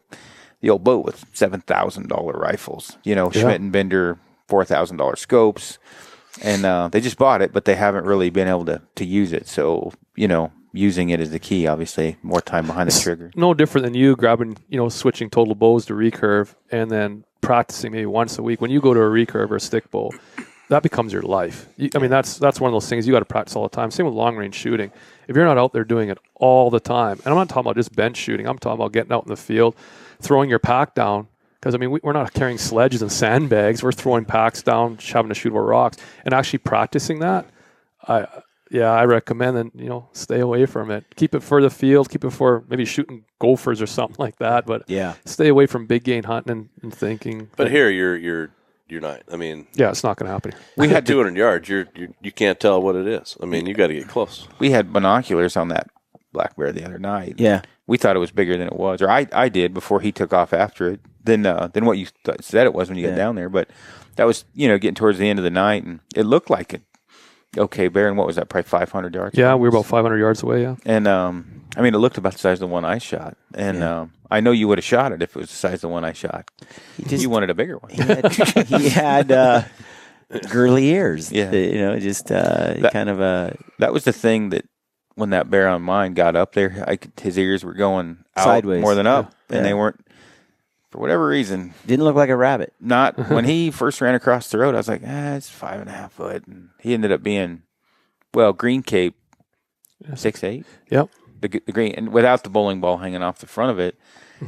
[SPEAKER 3] old boat with $7,000 rifles, Schmidt and Bender, $4,000 scopes, and they just bought it, but they haven't really been able to use it. So, using it is the key, obviously, more time behind the trigger.
[SPEAKER 5] No different than you grabbing, switching total bows to recurve and then practicing maybe once a week. When you go to a recurve or a stick bow, that becomes your life. That's one of those things you got to practice all the time. Same with long range shooting. If you're not out there doing it all the time, and I'm not talking about just bench shooting, I'm talking about getting out in the field, throwing your pack down. Because, we're not carrying sledges and sandbags. We're throwing packs down, just having to shoot over rocks. And actually practicing that, I recommend that, stay away from it. Keep it for the field. Keep it for maybe shooting gophers or something like that. But stay away from big game hunting and thinking.
[SPEAKER 8] But here, you're you're not. I mean,
[SPEAKER 5] Yeah, it's not going to happen.
[SPEAKER 8] we had 200 yards. You can't tell what it is. I mean, you got to get close.
[SPEAKER 3] We had binoculars on that black bear the other night.
[SPEAKER 4] Yeah.
[SPEAKER 3] We thought it was bigger than it was, or I did before he took off after it. Than what you said it was when you got down there. But that was getting towards the end of the night, and it looked like an okay bear. And what was that? Probably 500 yards.
[SPEAKER 5] Yeah, we were about 500 yards away. Yeah.
[SPEAKER 3] And I mean, it looked about the size of the one I shot, and I know you would have shot it if it was the size of the one I shot. You wanted a bigger one.
[SPEAKER 4] He had girly ears.
[SPEAKER 3] Yeah.
[SPEAKER 4] Kind of a
[SPEAKER 3] That was the thing that when that bear on mine got up there, his ears were going out
[SPEAKER 4] Sideways.
[SPEAKER 3] more than up,
[SPEAKER 4] Yeah.
[SPEAKER 3] and they weren't, for whatever reason,
[SPEAKER 4] didn't look like a rabbit.
[SPEAKER 3] not when he first ran across the road. I was like, it's 5.5 foot, and he ended up being, green cape, 6'8".
[SPEAKER 5] Yep.
[SPEAKER 3] The green, and without the bowling ball hanging off the front of it,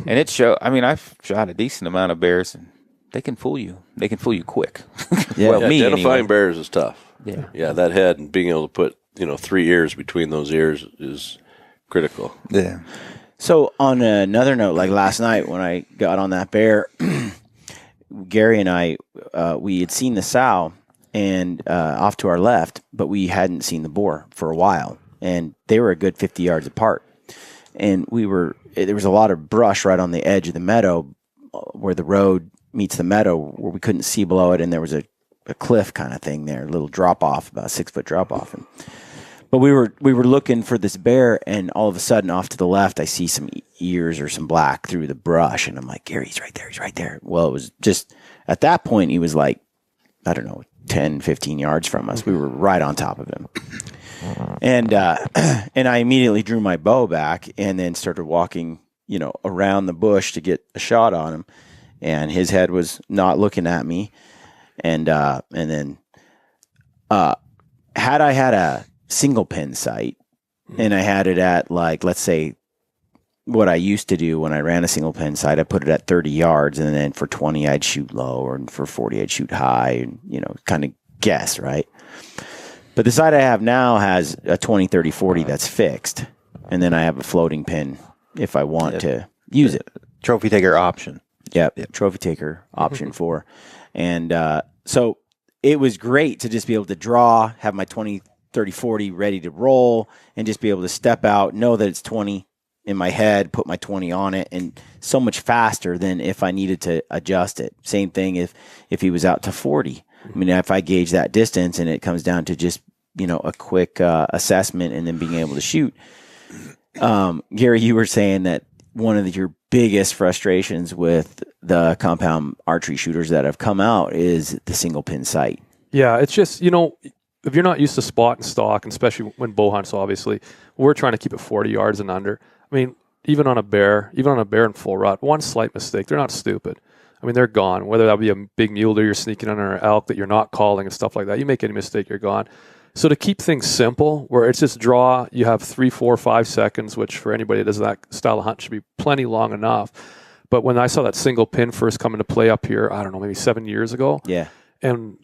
[SPEAKER 3] and it showed. I mean, I've shot a decent amount of bears, and they can fool you. They can fool you quick.
[SPEAKER 4] Yeah.
[SPEAKER 3] Me
[SPEAKER 8] Identifying
[SPEAKER 3] anyway.
[SPEAKER 8] bears is tough.
[SPEAKER 3] Yeah.
[SPEAKER 8] Yeah, that head and being able to put 3 ears between those ears is critical.
[SPEAKER 3] Yeah.
[SPEAKER 4] So on another note, like last night when I got on that bear, Gary and I, we had seen the sow and off to our left, but we hadn't seen the boar for a while, and they were a good 50 yards apart. And there was a lot of brush right on the edge of the meadow where the road meets the meadow, where we couldn't see below it, and there was a cliff kind of thing there, a little drop off, about a 6 foot drop off. But we were looking for this bear, and all of a sudden, off to the left, I see some ears or some black through the brush, and I'm like, Gary, he's right there, he's right there. Well, it was just at that point, he was like, I don't know, 10, 15 yards from us. We were right on top of him, and I immediately drew my bow back and then started walking, around the bush to get a shot on him, and his head was not looking at me, and then had I had a single pin sight and I had it at, like, let's say what I used to do when I ran a single pin sight, I put it at 30 yards, and then for 20 I'd shoot low, and for 40 I'd shoot high, and kind of guess, right? But the sight I have now has a 20, 30, 40 that's fixed, and then I have a floating pin if I want to use it.
[SPEAKER 3] Trophy taker option.
[SPEAKER 4] Yep. Trophy taker option 4. And so it was great to just be able to draw, have my 20, 30, 40 ready to roll, and just be able to step out, know that it's 20 in my head, put my 20 on it, and so much faster than if I needed to adjust it. Same thing if he was out to 40. I mean, if I gauge that distance and it comes down to just, a quick assessment and then being able to shoot. Gary, you were saying that one of your biggest frustrations with the compound archery shooters that have come out is the single pin sight.
[SPEAKER 5] Yeah, it's just, if you're not used to spot and stock, and especially when bow hunts, obviously, we're trying to keep it 40 yards and under. I mean, even on a bear in full rut, one slight mistake, they're not stupid. I mean, they're gone. Whether that be a big mule deer you're sneaking under, an elk that you're not calling and stuff like that, you make any mistake, you're gone. So to keep things simple, where it's just draw, you have 3, 4, 5 seconds, which for anybody that does that style of hunt should be plenty long enough. But when I saw that single pin first come into play up here, I don't know, maybe 7 years ago.
[SPEAKER 4] Yeah.
[SPEAKER 5] And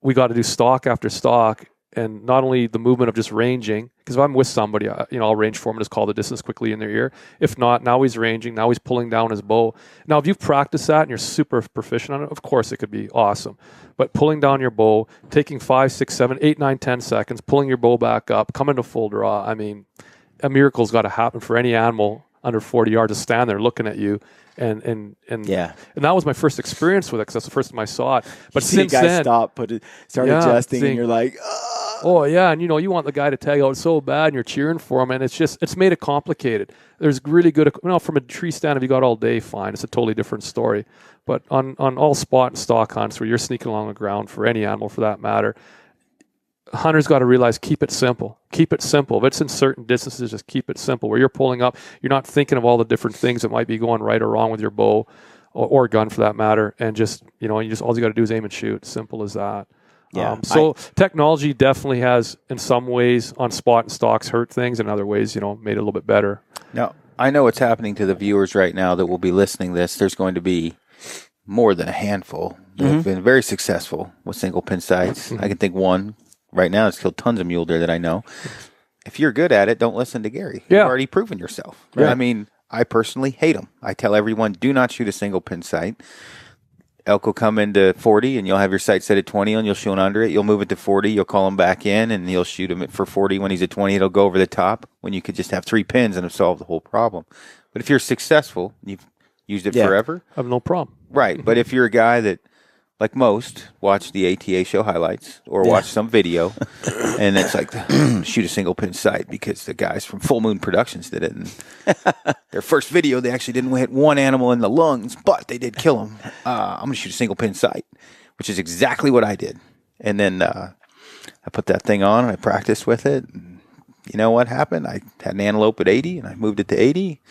[SPEAKER 5] we got to do stock after stock, and not only the movement of just ranging, because if I'm with somebody, I'll range for him, just call the distance quickly in their ear. If not, now he's ranging, now he's pulling down his bow. Now, if you've practiced that and you're super proficient on it, of course it could be awesome. But pulling down your bow, taking 5, 6, 7, 8, 9, 10 seconds, pulling your bow back up, coming to full draw, I mean, a miracle's got to happen for any animal under 40 yards to stand there looking at you. And that was my first experience with it, because that's the first time I saw it. But
[SPEAKER 4] you see
[SPEAKER 5] since
[SPEAKER 4] a guy
[SPEAKER 5] then,
[SPEAKER 4] stop, start adjusting, and you're like,
[SPEAKER 5] oh yeah, and you want the guy to tag out so bad, and you're cheering for him, and it's made it complicated. There's really good, from a tree stand, if you got all day, fine, it's a totally different story. But on all spot and stock hunts where you're sneaking along the ground for any animal for that matter, hunters got to realize, keep it simple. Keep it simple. If it's in certain distances, just keep it simple. Where you're pulling up, you're not thinking of all the different things that might be going right or wrong with your bow or gun for that matter. And just, all you got to do is aim and shoot. Simple as that.
[SPEAKER 4] Yeah.
[SPEAKER 5] Technology definitely has, in some ways, on spot and stocks hurt things, in other ways, made it a little bit better.
[SPEAKER 3] Now, I know what's happening to the viewers right now that will be listening to this. There's going to be more than a handful that have been very successful with single pin sights. I can think one right now that's killed tons of mule deer that I know. If you're good at it, don't listen to Gary.
[SPEAKER 5] Yeah.
[SPEAKER 3] You've already proven yourself.
[SPEAKER 4] Right.
[SPEAKER 3] I mean, I personally hate them. I tell everyone, do not shoot a single pin sight. elk will come into 40, and you'll have your sight set at 20, and you'll shoot him under it. You'll move it to 40. You'll call him back in, and you'll shoot him for 40. When he's at 20, it'll go over the top. When you could just have 3 pins and have solved the whole problem. But if you're successful, you've used it forever.
[SPEAKER 5] I have no problem.
[SPEAKER 3] Right. But if you're a guy that, like most, watch the ATA show highlights or watch some video, and it's like, shoot a single pin sight because the guys from Full Moon Productions did it. And their first video, they actually didn't hit one animal in the lungs, but they did kill him. I'm going to shoot a single pin sight, which is exactly what I did. And then I put that thing on and I practiced with it. And you know what happened? I had an antelope at 80 and I moved it to 80,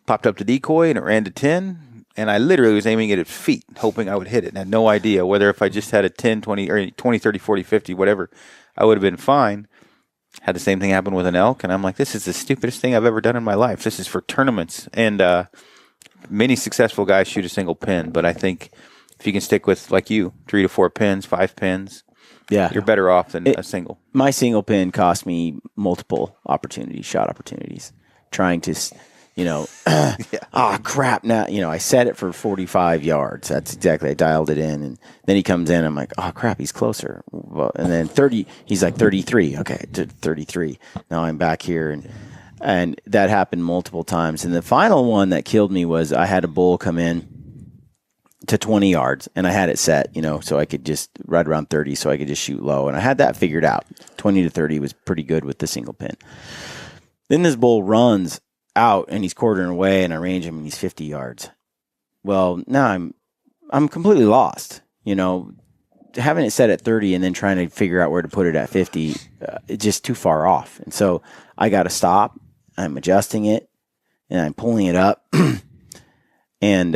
[SPEAKER 3] popped up the decoy and it ran to 10. And I literally was aiming at its feet, hoping I would hit it. And I had no idea whether if I just had a 10, 20, or 20, 30, 40, 50, whatever, I would have been fine. Had the same thing happen with an elk. And I'm like, this is the stupidest thing I've ever done in my life. This is for tournaments. And many successful guys shoot a single pin. But I think if you can stick with, like you, 3 to 4 pins, 5 pins, you're better off than a single.
[SPEAKER 4] My single pin cost me multiple shot opportunities, trying to... crap. Now, I set it for 45 yards. That's exactly, I dialed it in. And then he comes in. I'm like, oh, crap, he's closer. Well, and then 30, he's like 33. Okay, to 33. Now I'm back here. And that happened multiple times. And the final one that killed me was I had a bull come in to 20 yards and I had it set, so I could just right around 30 so I could just shoot low. And I had that figured out. 20 to 30 was pretty good with the single pin. Then this bull runs out and he's quartering away and I range him and he's 50 yards. Well, now I'm completely lost. Having it set at 30 and then trying to figure out where to put it at 50, it's just too far off. And so I got to stop. I'm adjusting it and I'm pulling it up and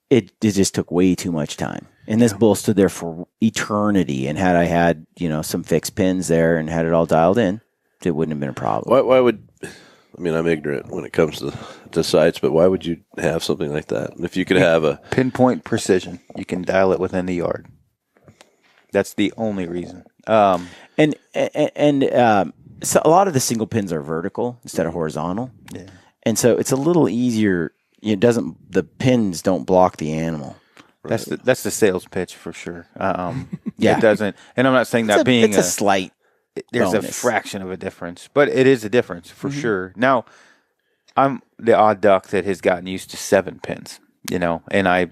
[SPEAKER 4] it just took way too much time. And this bull stood there for eternity. And had I had, some fixed pins there and had it all dialed in, it wouldn't have been a problem.
[SPEAKER 8] Why would... I'm ignorant when it comes to sights, but why would you have something like that? If you could have a
[SPEAKER 3] pinpoint precision, you can dial it within the yard. That's the only reason.
[SPEAKER 4] So a lot of the single pins are vertical instead of horizontal.
[SPEAKER 3] Yeah.
[SPEAKER 4] And so it's a little easier. The pins don't block the animal.
[SPEAKER 3] Right. That's the sales pitch for sure. It doesn't. And I'm not saying
[SPEAKER 4] it's a slight.
[SPEAKER 3] There's
[SPEAKER 4] bonus.
[SPEAKER 3] A fraction of a difference, but it is a difference for sure. Now, I'm the odd duck that has gotten used to 7 pins, and I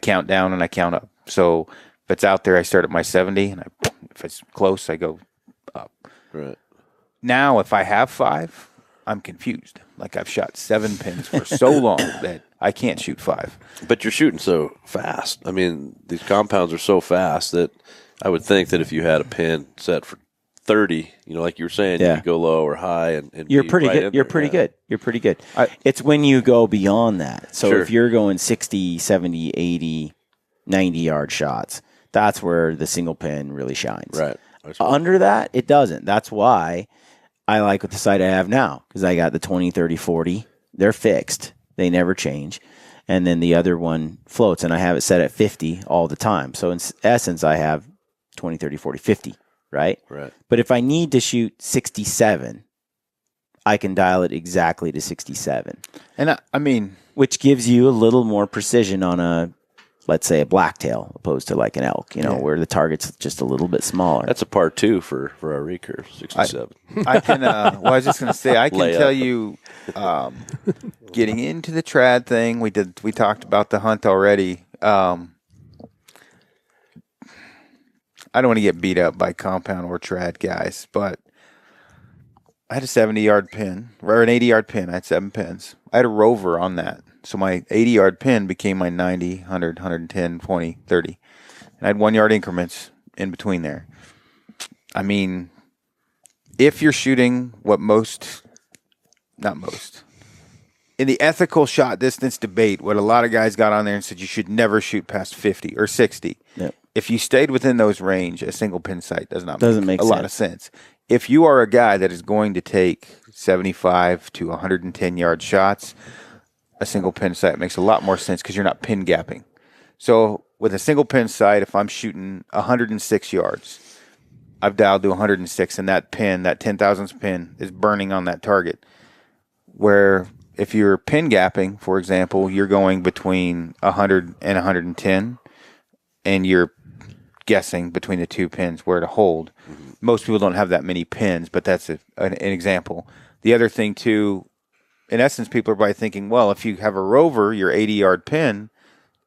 [SPEAKER 3] count down and I count up. So if it's out there, I start at my 70, and if it's close, I go up.
[SPEAKER 8] Right.
[SPEAKER 3] Now, if I have 5, I'm confused. Like I've shot 7 pins for so long that I can't shoot 5.
[SPEAKER 8] But you're shooting so fast. These compounds are so fast that I would think that if you had a pin set for 30, like you were saying, you could go low or high, and
[SPEAKER 4] you're pretty good. You're pretty good. You're pretty good. It's when you go beyond that. So if you're going 60, 70, 80, 90 yard shots, that's where the single pin really shines.
[SPEAKER 8] Right.
[SPEAKER 4] Under that, it doesn't. That's why I like with the sight I have now, because I got the 20, 30, 40. They're fixed. They never change. And then the other one floats, and I have it set at 50 all the time. So in essence, I have 20, 30, 40, 50. Right? But if I need to shoot 67, I can dial it exactly to 67.
[SPEAKER 3] And
[SPEAKER 4] which gives you a little more precision on let's say a blacktail opposed to like an elk, where the target's just a little bit smaller.
[SPEAKER 8] That's a part 2 for our recurve, 67.
[SPEAKER 3] I can, I was just going to say, I can tell you, getting into the trad thing, we talked about the hunt already. I don't want to get beat up by compound or trad guys, but I had a 70-yard pin, or an 80-yard pin. I had 7 pins. I had a rover on that. So my 80-yard pin became my 90, 100, 110, 20, 30. And I had 1-yard increments in between there. If you're shooting not most, in the ethical shot distance debate, what a lot of guys got on there and said you should never shoot past 50 or 60.
[SPEAKER 4] Yep.
[SPEAKER 3] If you stayed within those range, a single pin sight doesn't make a
[SPEAKER 4] sense.
[SPEAKER 3] lot of sense. If you are a guy that is going to take 75 to 110 yard shots, a single pin sight makes a lot more sense because you're not pin gapping. So with a single pin sight, if I'm shooting 106 yards, I've dialed to 106, and that pin, that 10,000th pin, is burning on that target. Where if you're pin gapping, for example, you're going between 100 and 110. and you're guessing between the 2 pins where to hold. Most people don't have that many pins, but that's an example. The other thing too, in essence, people are probably thinking, well, if you have a rover, your 80-yard pin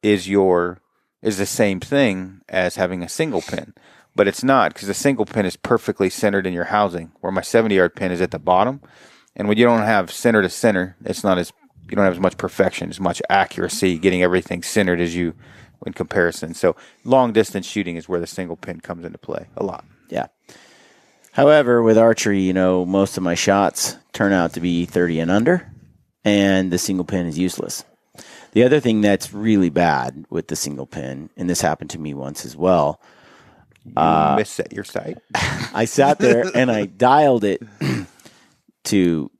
[SPEAKER 3] is the same thing as having a single pin. But it's not, because a single pin is perfectly centered in your housing, where my 70-yard pin is at the bottom. And when you don't have center to center, you don't have as much perfection, as much accuracy, getting everything centered as you in comparison. So long distance shooting is where the single pin comes into play a lot.
[SPEAKER 4] Yeah. However, with archery, most of my shots turn out to be 30 and under, and the single pin is useless. The other thing that's really bad with the single pin, and this happened to me once as well,
[SPEAKER 3] You misset your sight.
[SPEAKER 4] I sat there and I dialed it to,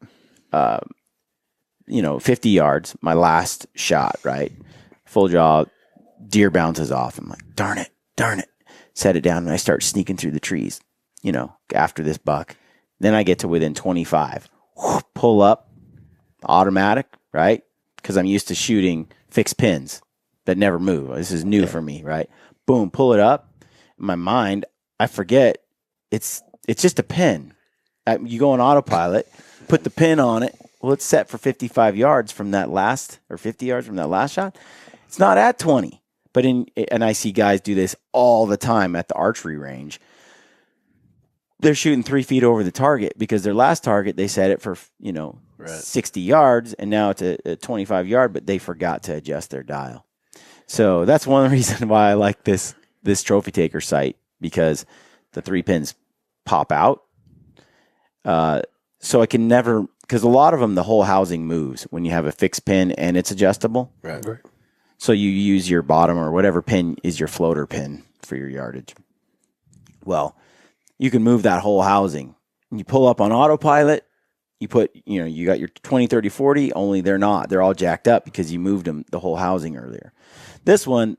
[SPEAKER 4] 50 yards, my last shot, right? Full draw, deer bounces off. I'm like, darn it. Set it down, and I start sneaking through the trees, after this buck. Then I get to within 25. Pull up, automatic, right? Because I'm used to shooting fixed pins that never move. This is new for me, right? Boom, pull it up. In my mind, I forget it's just a pin. You go on autopilot, put the pin on it. Well, it's set for 55 yards from that last, or 50 yards from that last shot. It's not at 20. But and I see guys do this all the time at the archery range. They're shooting 3 feet over the target because their last target, they set it for, 60 yards, and now it's a 25 yard, but they forgot to adjust their dial. So that's one of the reasons why I like this trophy taker sight, because the 3 pins pop out. So I can never, because a lot of them, the whole housing moves when you have a fixed pin and it's adjustable.
[SPEAKER 8] Right.
[SPEAKER 4] So you use your bottom or whatever pin is your floater pin for your yardage. Well, you can move that whole housing. You pull up on autopilot, you put, you got your 20, 30, 40, only they're not. They're all jacked up because you moved them, the whole housing earlier. This one,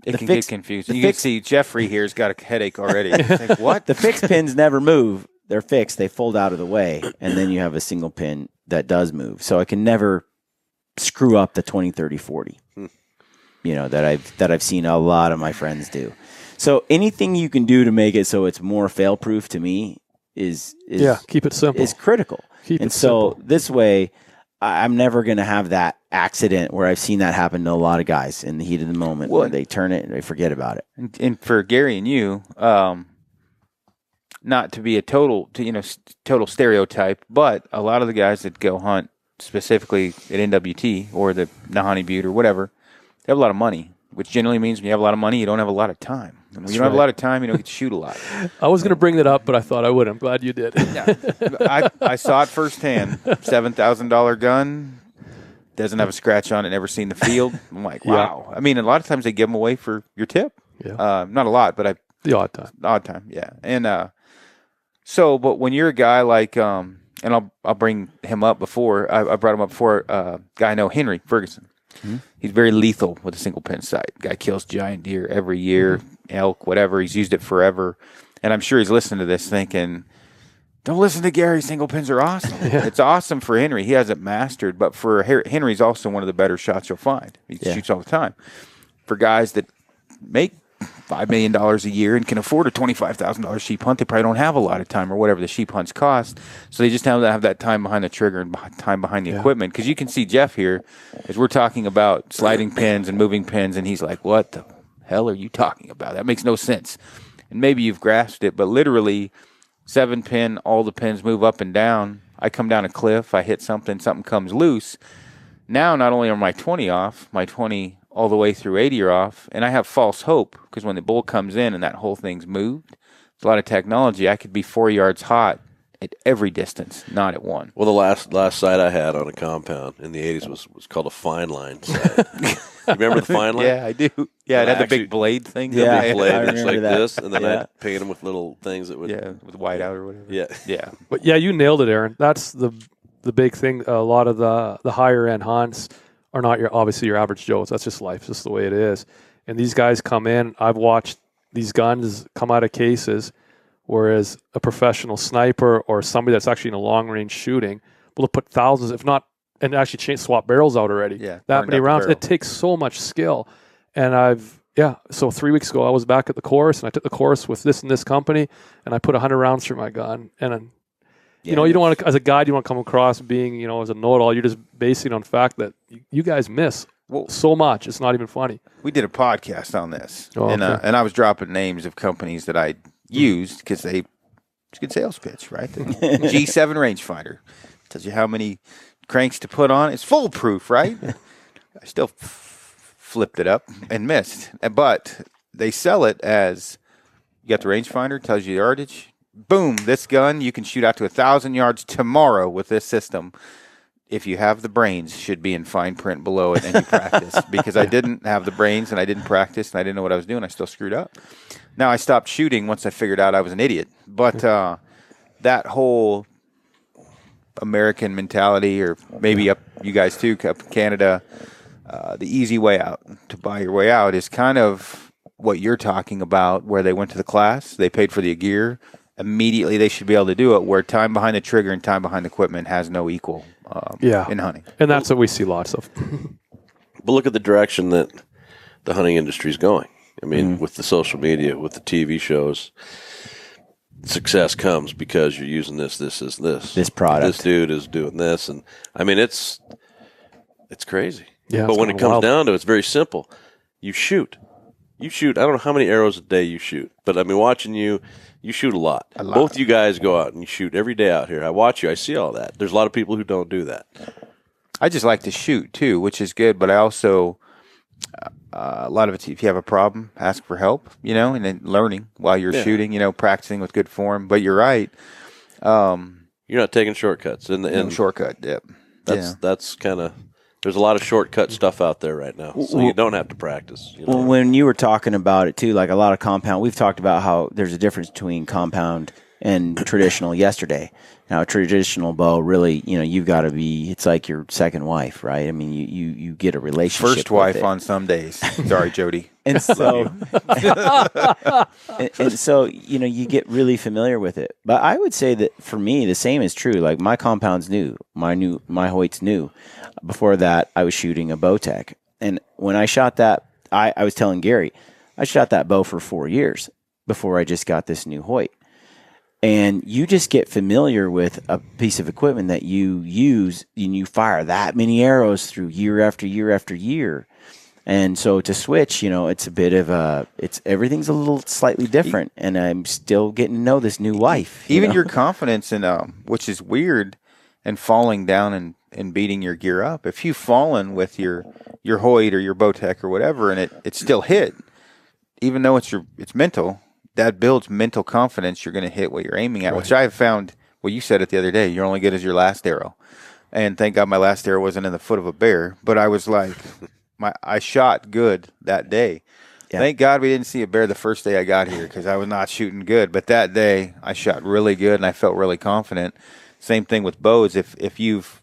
[SPEAKER 3] It can get confusing. You can see Jeffrey here's got a headache already. Like, what?
[SPEAKER 4] the fixed pins never move. They're fixed. They fold out of the way. And then you have a single pin that does move. So I can never screw up the 20, 30, 40. That I've seen a lot of my friends do. So anything you can do to make it so it's more fail-proof to me is
[SPEAKER 5] keep it simple.
[SPEAKER 4] Is critical. So this way, I'm never going to have that accident where I've seen that happen to a lot of guys in the heat of the moment where they turn it and they forget about it.
[SPEAKER 3] And for Gary and you, not to be a total stereotype, but a lot of the guys that go hunt specifically at NWT or the Nahanni Butte or whatever, they have a lot of money, which generally means when you have a lot of money, you don't have a lot of time. And when you don't have a lot of time, you don't get to shoot a lot.
[SPEAKER 5] I was going to bring that up, but I thought I would. I'm glad you did.
[SPEAKER 3] Yeah. I saw it firsthand. $7,000 gun, doesn't have a scratch on it, never seen the field. I'm like, wow. Yeah. I mean, a lot of times they give them away for your tip.
[SPEAKER 5] Yeah.
[SPEAKER 3] Not a lot, but
[SPEAKER 5] the odd time.
[SPEAKER 3] Odd time, yeah. And but when you're a guy like, and I'll bring him up before, I brought him up before, a guy I know, Henry Ferguson. Mm-hmm. He's very lethal with a single pin sight. Guy kills giant deer every year, elk, whatever. He's used it forever. And I'm sure he's listening to this thinking, don't listen to Gary. Single pins are awesome. Yeah. It's awesome for Henry. He has it mastered. But for Henry's also one of the better shots you'll find. He shoots all the time. For guys that make $5 million a year and can afford a $25,000 sheep hunt, they probably don't have a lot of time or whatever the sheep hunts cost. So they just have to have that time behind the trigger and time behind the equipment. Because you can see Jeff here as we're talking about sliding pins and moving pins, and he's like, what the hell are you talking about? That makes no sense. And maybe you've grasped it, but literally 7 pin, all the pins move up and down. I come down a cliff, I hit something comes loose. Now not only are my 20 off, my 20 all the way through 80 are off, and I have false hope because when the bull comes in and that whole thing's moved, it's a lot of technology. I could be 4 yards hot at every distance, not at one.
[SPEAKER 8] Well, the last sight I had on a compound in the 80s was called a fine line sight. You remember the fine line?
[SPEAKER 3] Yeah, I do. Yeah, it had the big blade thing.
[SPEAKER 8] Yeah, big blade
[SPEAKER 4] I
[SPEAKER 8] that's like
[SPEAKER 4] that.
[SPEAKER 8] This, and then I'd paint them with little things that would...
[SPEAKER 3] Yeah, with white out or whatever.
[SPEAKER 8] Yeah.
[SPEAKER 5] But yeah, you nailed it, Aaron. That's the big thing. A lot of the higher end hunts are not obviously your average Joes. That's just life. It's just the way it is. And these guys come in. I've watched these guns come out of cases, whereas a professional sniper or somebody that's actually in a long range shooting will put thousands, if not, and actually swap barrels out already.
[SPEAKER 3] Yeah,
[SPEAKER 5] that many rounds. It takes so much skill. And Yeah. So 3 weeks ago, I was back at the course, and I took the course with this and this company, and I put 100 rounds through my gun. And you know, you don't want to, as a guide, you want to come across being, you know, as a know-it-all. You're just basing it on fact that you guys miss so much. It's not even funny.
[SPEAKER 3] We did a podcast on this,
[SPEAKER 5] Oh,
[SPEAKER 3] and
[SPEAKER 5] okay.
[SPEAKER 3] and I was dropping names of companies that I used because it's a good sales pitch, right? The G7 rangefinder tells you how many cranks to put on. It's foolproof, right? I still flipped it up and missed, but they sell it as you got the rangefinder, tells you the yardage. Boom! This gun you can shoot out to 1,000 yards tomorrow with this system. If you have the brains, should be in fine print below it, and you practice. Because I didn't have the brains, and I didn't practice, and I didn't know what I was doing. I still screwed up. Now I stopped shooting once I figured out I was an idiot. But that whole American mentality, or maybe up you guys too, up in Canada, the easy way out to buy your way out is kind of what you're talking about, where they went to the class, they paid for the gear. Immediately they should be able to do it, where time behind the trigger and time behind the equipment has no equal in hunting.
[SPEAKER 5] And that's what we see lots of.
[SPEAKER 8] But look at the direction that the hunting industry is going. I mean, with the social media, with the TV shows, success comes because you're using this
[SPEAKER 4] product.
[SPEAKER 8] This dude is doing this, and I mean, it's crazy.
[SPEAKER 5] Yeah,
[SPEAKER 8] but
[SPEAKER 5] it's
[SPEAKER 8] when it
[SPEAKER 5] kinda
[SPEAKER 8] comes
[SPEAKER 5] wild.
[SPEAKER 8] down to it, it's very simple. You shoot. I don't know how many arrows a day you shoot, but I mean, watching you shoot a lot. Both you guys go out and you shoot every day out here. I watch you. I see all that. There's a lot of people who don't do that.
[SPEAKER 3] I just like to shoot too, which is good. But I also, a lot of it, if you have a problem, ask for help, you know, and then learning while you're shooting, you know, practicing with good form. But you're right.
[SPEAKER 8] You're not taking shortcuts.
[SPEAKER 3] No shortcut. Yep.
[SPEAKER 8] That's kind of, there's a lot of shortcut stuff out there right now. So you don't have to practice. You know?
[SPEAKER 4] Well, when you were talking about it too, like a lot of compound, we've talked about how there's a difference between compound and traditional yesterday. Now, a traditional bow, really, you know, you've got to be, it's like your second wife, right? I mean, you get a relationship
[SPEAKER 3] First
[SPEAKER 4] with
[SPEAKER 3] wife
[SPEAKER 4] it.
[SPEAKER 3] on some days. Sorry, Jody.
[SPEAKER 4] And so, and so, you know, you get really familiar with it. But I would say that for me, the same is true. Like my compound's new, my Hoyt's new. Before that, I was shooting a Bowtech. And when I shot that, I was telling Gary, I shot that bow for 4 years before I just got this new Hoyt. And you just get familiar with a piece of equipment that you use and you fire that many arrows through year after year after year. And so to switch, you know, it's a bit of everything's a little slightly different, and I'm still getting to know this new wife.
[SPEAKER 3] Even
[SPEAKER 4] know?
[SPEAKER 3] your confidence in, which is weird, and falling down and beating your gear up. If you've fallen with your Hoyt or your Bowtech or whatever, and it still hit, even though it's mental, that builds mental confidence. You're going to hit what you're aiming at, which I have found. Well, you said it the other day. You're only good as your last arrow, and thank God my last arrow wasn't in the foot of a bear. But I was like, I shot good that day. Yeah. Thank God we didn't see a bear the first day I got here, because I was not shooting good. But that day I shot really good and I felt really confident. Same thing with bows. If you've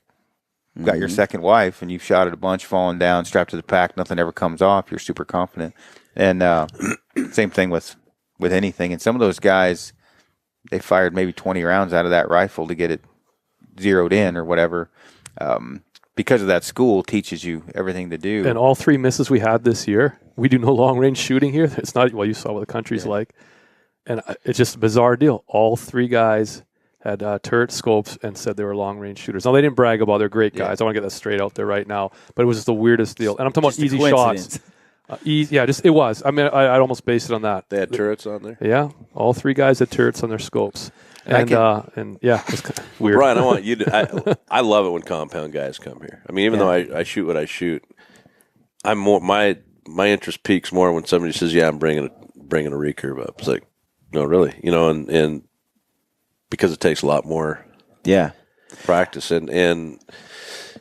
[SPEAKER 3] got your second wife and you've shot it a bunch, fallen down, strapped to the pack, nothing ever comes off, you're super confident. And same thing with anything. And some of those guys, they fired maybe 20 rounds out of that rifle to get it zeroed in or whatever. Because of that, school teaches you everything to do.
[SPEAKER 5] And all 3 misses we had this year, we do no long range shooting here. It's not, well, you saw what the country's like. And it's just a bizarre deal. All 3 guys had turret scopes and said they were long range shooters. Now, they didn't brag about they're great guys. I want to get that straight out there right now. But it was just the weirdest deal. And I'm talking about easy shots. It was. I mean, I'd almost base it on that.
[SPEAKER 8] They had turrets on there?
[SPEAKER 5] Yeah. All 3 guys had turrets on their scopes. And yeah, it's kind of weird.
[SPEAKER 8] Brian, I want you to. I love it when compound guys come here. I mean, even though I shoot what I shoot, I'm more my interest peaks more when somebody says, "Yeah, I'm bringing a recurve up." It's like, no, really, you know, and because it takes a lot more practice and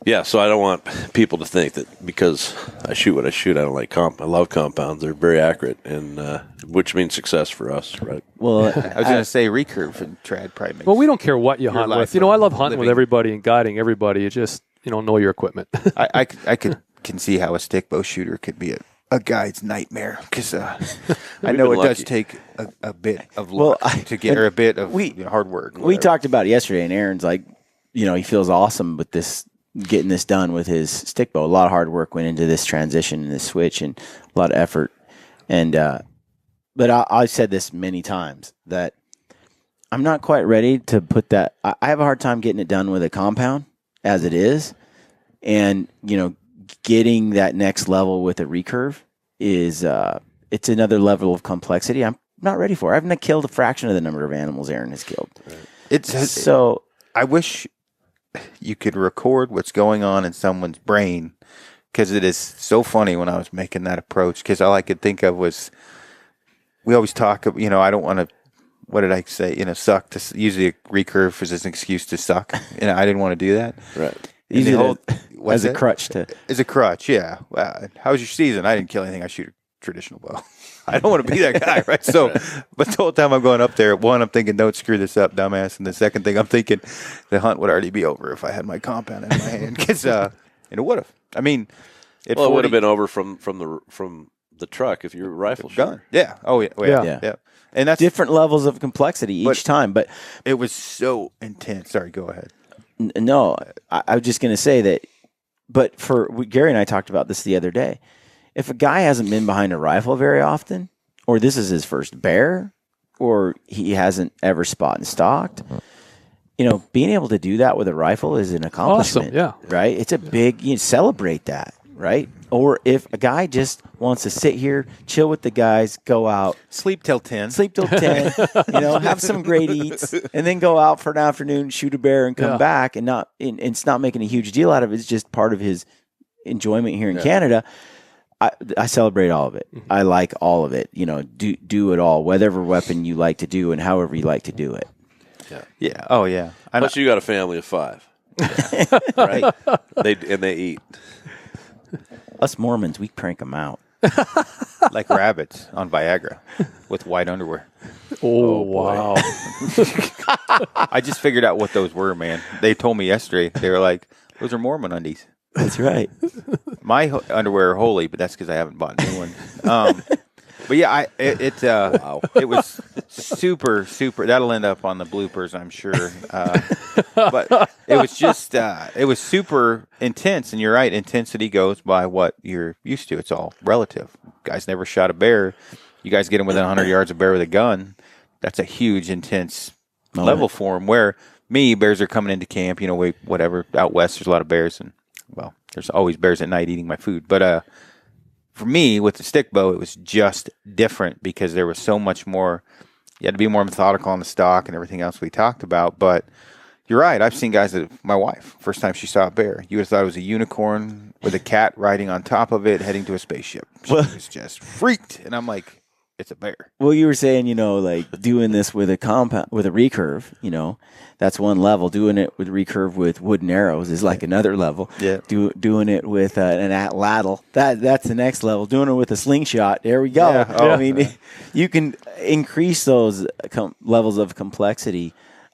[SPEAKER 8] yeah, so I don't want people to think that because I shoot what I shoot, I don't like I love compounds. They're very accurate, and which means success for us, right?
[SPEAKER 4] Well,
[SPEAKER 3] I was going to say recurve and trad probably makes.
[SPEAKER 5] Well, we don't care what you hunt with. You know, I love hunting with everybody and guiding everybody. You just, you know your equipment.
[SPEAKER 3] I can see how a stick bow shooter could be a guide's nightmare, because I know it does take a bit of luck to get, or a bit of hard work.
[SPEAKER 4] We talked about it yesterday, and Aaron's like, you know, he feels awesome with this, getting this done with his stick bow. A lot of hard work went into this transition and this switch, and a lot of effort. And but I've said this many times that I'm not quite ready to put that. I have a hard time getting it done with a compound as it is, and getting that next level with a recurve is it's another level of complexity. I'm not ready for. I haven't killed a fraction of the number of animals Aaron has killed.
[SPEAKER 3] So I wish you could record what's going on in someone's brain, because it is so funny when I was making that approach, because all I could think of was, we always talk, I don't want to, what did I say? Suck, to use the recurve as an excuse to suck. I didn't want to do that.
[SPEAKER 8] Right.
[SPEAKER 4] Use it as a crutch to.
[SPEAKER 3] As a crutch, yeah. How was your season? I didn't kill anything. I shoot a traditional bow. I don't want to be that guy, right? So, but the whole time I'm going up there, one, I'm thinking, don't screw this up, dumbass. And the second thing, I'm thinking, the hunt would already be over if I had my compound in my hand. Because, and it would have. I mean,
[SPEAKER 8] it would have been over from the truck if you're a rifle shooter.
[SPEAKER 3] Yeah. Oh, yeah. Yeah. And that's
[SPEAKER 4] different levels of complexity each time. But
[SPEAKER 3] it was so intense. Sorry, go ahead.
[SPEAKER 4] No, I was just going to say that. But Gary and I talked about this the other day. If a guy hasn't been behind a rifle very often, or this is his first bear, or he hasn't ever spot and stalked, being able to do that with a rifle is an accomplishment.
[SPEAKER 5] Awesome, yeah.
[SPEAKER 4] Right? It's a big, celebrate that, right? Or if a guy just wants to sit here, chill with the guys, go out.
[SPEAKER 3] Sleep till 10.
[SPEAKER 4] Have some great eats, and then go out for an afternoon, shoot a bear, and come back, and it's not making a huge deal out of it. It's just part of his enjoyment here in Canada. I celebrate all of it. I like all of it. Do it all, whatever weapon you like to do and however you like to do it.
[SPEAKER 3] Yeah. Oh, yeah.
[SPEAKER 8] Plus, you got a family of 5. Right? They eat.
[SPEAKER 4] Us Mormons, we crank them out.
[SPEAKER 3] Like rabbits on Viagra with white underwear.
[SPEAKER 5] Oh wow.
[SPEAKER 3] I just figured out what those were, man. They told me yesterday. They were like, those are Mormon undies.
[SPEAKER 4] That's right.
[SPEAKER 3] My underwear are holy, but that's because I haven't bought new ones. But yeah, it was super. That'll end up on the bloopers, I'm sure. But it was just, it was super intense. And you're right, intensity goes by what you're used to. It's all relative. Guys never shot a bear. You guys get them within 100 yards of a bear with a gun. That's a huge, intense level for them. Where bears are coming into camp, whatever. Out west, there's a lot of bears. And, well, there's always bears at night eating my food. But, for me, with the stick bow, it was just different because there was so much more. You had to be more methodical on the stock and everything else we talked about. But you're right. I've seen guys that, my wife, first time she saw a bear, you would have thought it was a unicorn with a cat riding on top of it heading to a spaceship. She was just freaked. And I'm like, it's a bear.
[SPEAKER 4] Well, you were saying, like doing this with a compound, with a recurve, that's one level. Doing it with recurve with wooden arrows is like another level.
[SPEAKER 3] Yeah.
[SPEAKER 4] Doing it with an atlatl, that's the next level. Doing it with a slingshot, there we go.
[SPEAKER 3] Yeah. Oh,
[SPEAKER 4] I mean, you can increase those levels of complexity.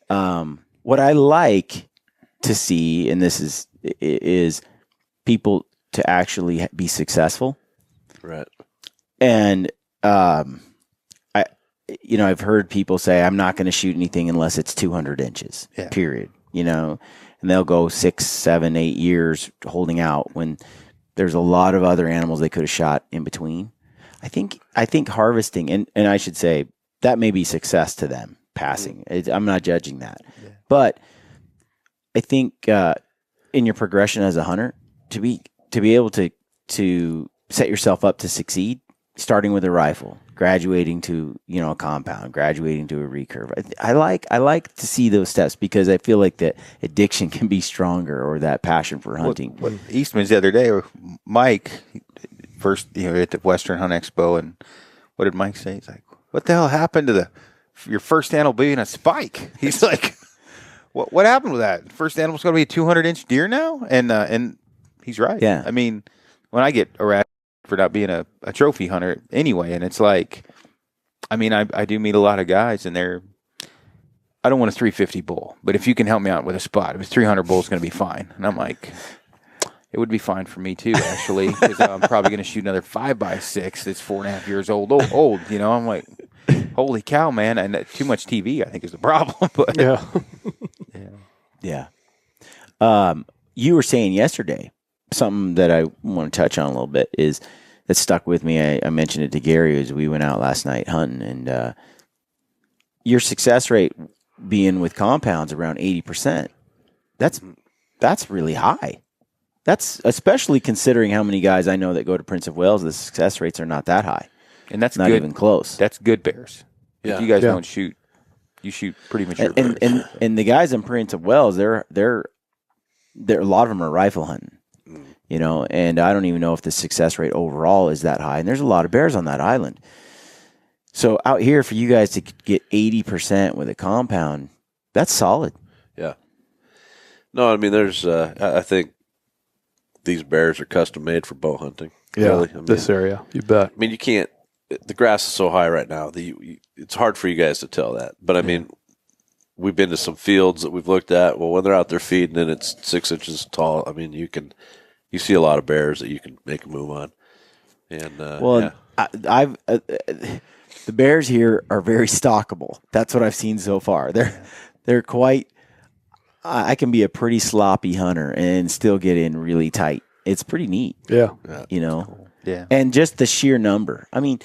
[SPEAKER 4] What I like to see, and this is people to actually be successful.
[SPEAKER 8] Right.
[SPEAKER 4] And I've heard people say, I'm not going to shoot anything unless it's 200 inches, period. And they'll go 6, 7, 8 years holding out when there's a lot of other animals they could have shot in between. I think harvesting, and I should say that may be success to them passing. I'm not judging that. Yeah. But I think in your progression as a hunter, to be able to set yourself up to succeed, starting with a rifle, graduating to a compound, graduating to a recurve. I like to see those steps because I feel like that addiction can be stronger, or that passion for hunting.
[SPEAKER 3] What Eastman's the other day, Mike, first at the Western Hunt Expo, and what did Mike say? He's like, "What the hell happened to your first animal being a spike?" He's like, "What happened with that? First animal's going to be a 200-inch deer now?" And he's right.
[SPEAKER 4] Yeah.
[SPEAKER 3] I mean, when I get erratic for not being a trophy hunter anyway, and it's like, I mean, I do meet a lot of guys, and I don't want a 350 bull, but if you can help me out with a spot, if it's 300 bull, it's going to be fine. And I'm like, it would be fine for me too, actually, because I'm probably going to shoot another 5x6 that's 4.5 years old. I'm like, holy cow, man! And too much TV, I think, is the problem. But
[SPEAKER 4] yeah. You were saying yesterday, something that I want to touch on a little bit is that stuck with me. I mentioned it to Gary as we went out last night hunting, and your success rate being with compounds around 80%. That's really high. That's especially considering how many guys I know that go to Prince of Wales. The success rates are not that high,
[SPEAKER 3] and that's
[SPEAKER 4] not
[SPEAKER 3] good.
[SPEAKER 4] even close.
[SPEAKER 3] That's good bears.
[SPEAKER 8] Yeah.
[SPEAKER 3] If you guys don't shoot, you shoot pretty mature bears.
[SPEAKER 4] And the guys in Prince of Wales, they're a lot of them are rifle hunting, you know. And I don't even know if the success rate overall is that high. And there's a lot of bears on that island. So out here, for you guys to get 80% with a compound, that's solid.
[SPEAKER 8] Yeah. No, I mean, there's. I think these bears are custom made for bow hunting.
[SPEAKER 5] Yeah,
[SPEAKER 8] really. I mean,
[SPEAKER 5] this area, you bet.
[SPEAKER 8] I mean, you can't. The grass is so high right now that it's hard for you guys to tell that. But I mean, we've been to some fields that we've looked at. Well, when they're out there feeding and it's 6 inches tall, I mean, you see a lot of bears that you can make a move on. And
[SPEAKER 4] I've the bears here are very stockable. That's what I've seen so far. They're quite. I can be a pretty sloppy hunter and still get in really tight. It's pretty neat.
[SPEAKER 5] Yeah.
[SPEAKER 4] You know.
[SPEAKER 3] Yeah.
[SPEAKER 4] And just the sheer number. I mean,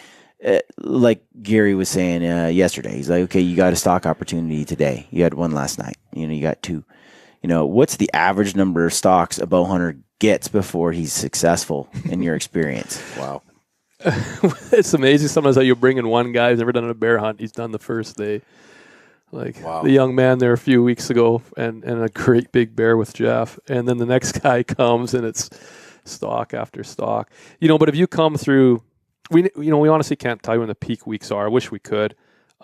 [SPEAKER 4] like Gary was saying yesterday, he's like, okay, you got a stock opportunity today. You had one last night. You know, you got 2. You know, what's the average number of stocks a bow hunter gets before he's successful in your experience?
[SPEAKER 8] wow.
[SPEAKER 5] It's amazing sometimes how you bring in one guy who's never done a bear hunt. He's done the first day. Like the young man there a few weeks ago and a great big bear with Jeff. And then the next guy comes and it's stock after stock. You know, but if you come through, we honestly can't tell you when the peak weeks are. I wish we could.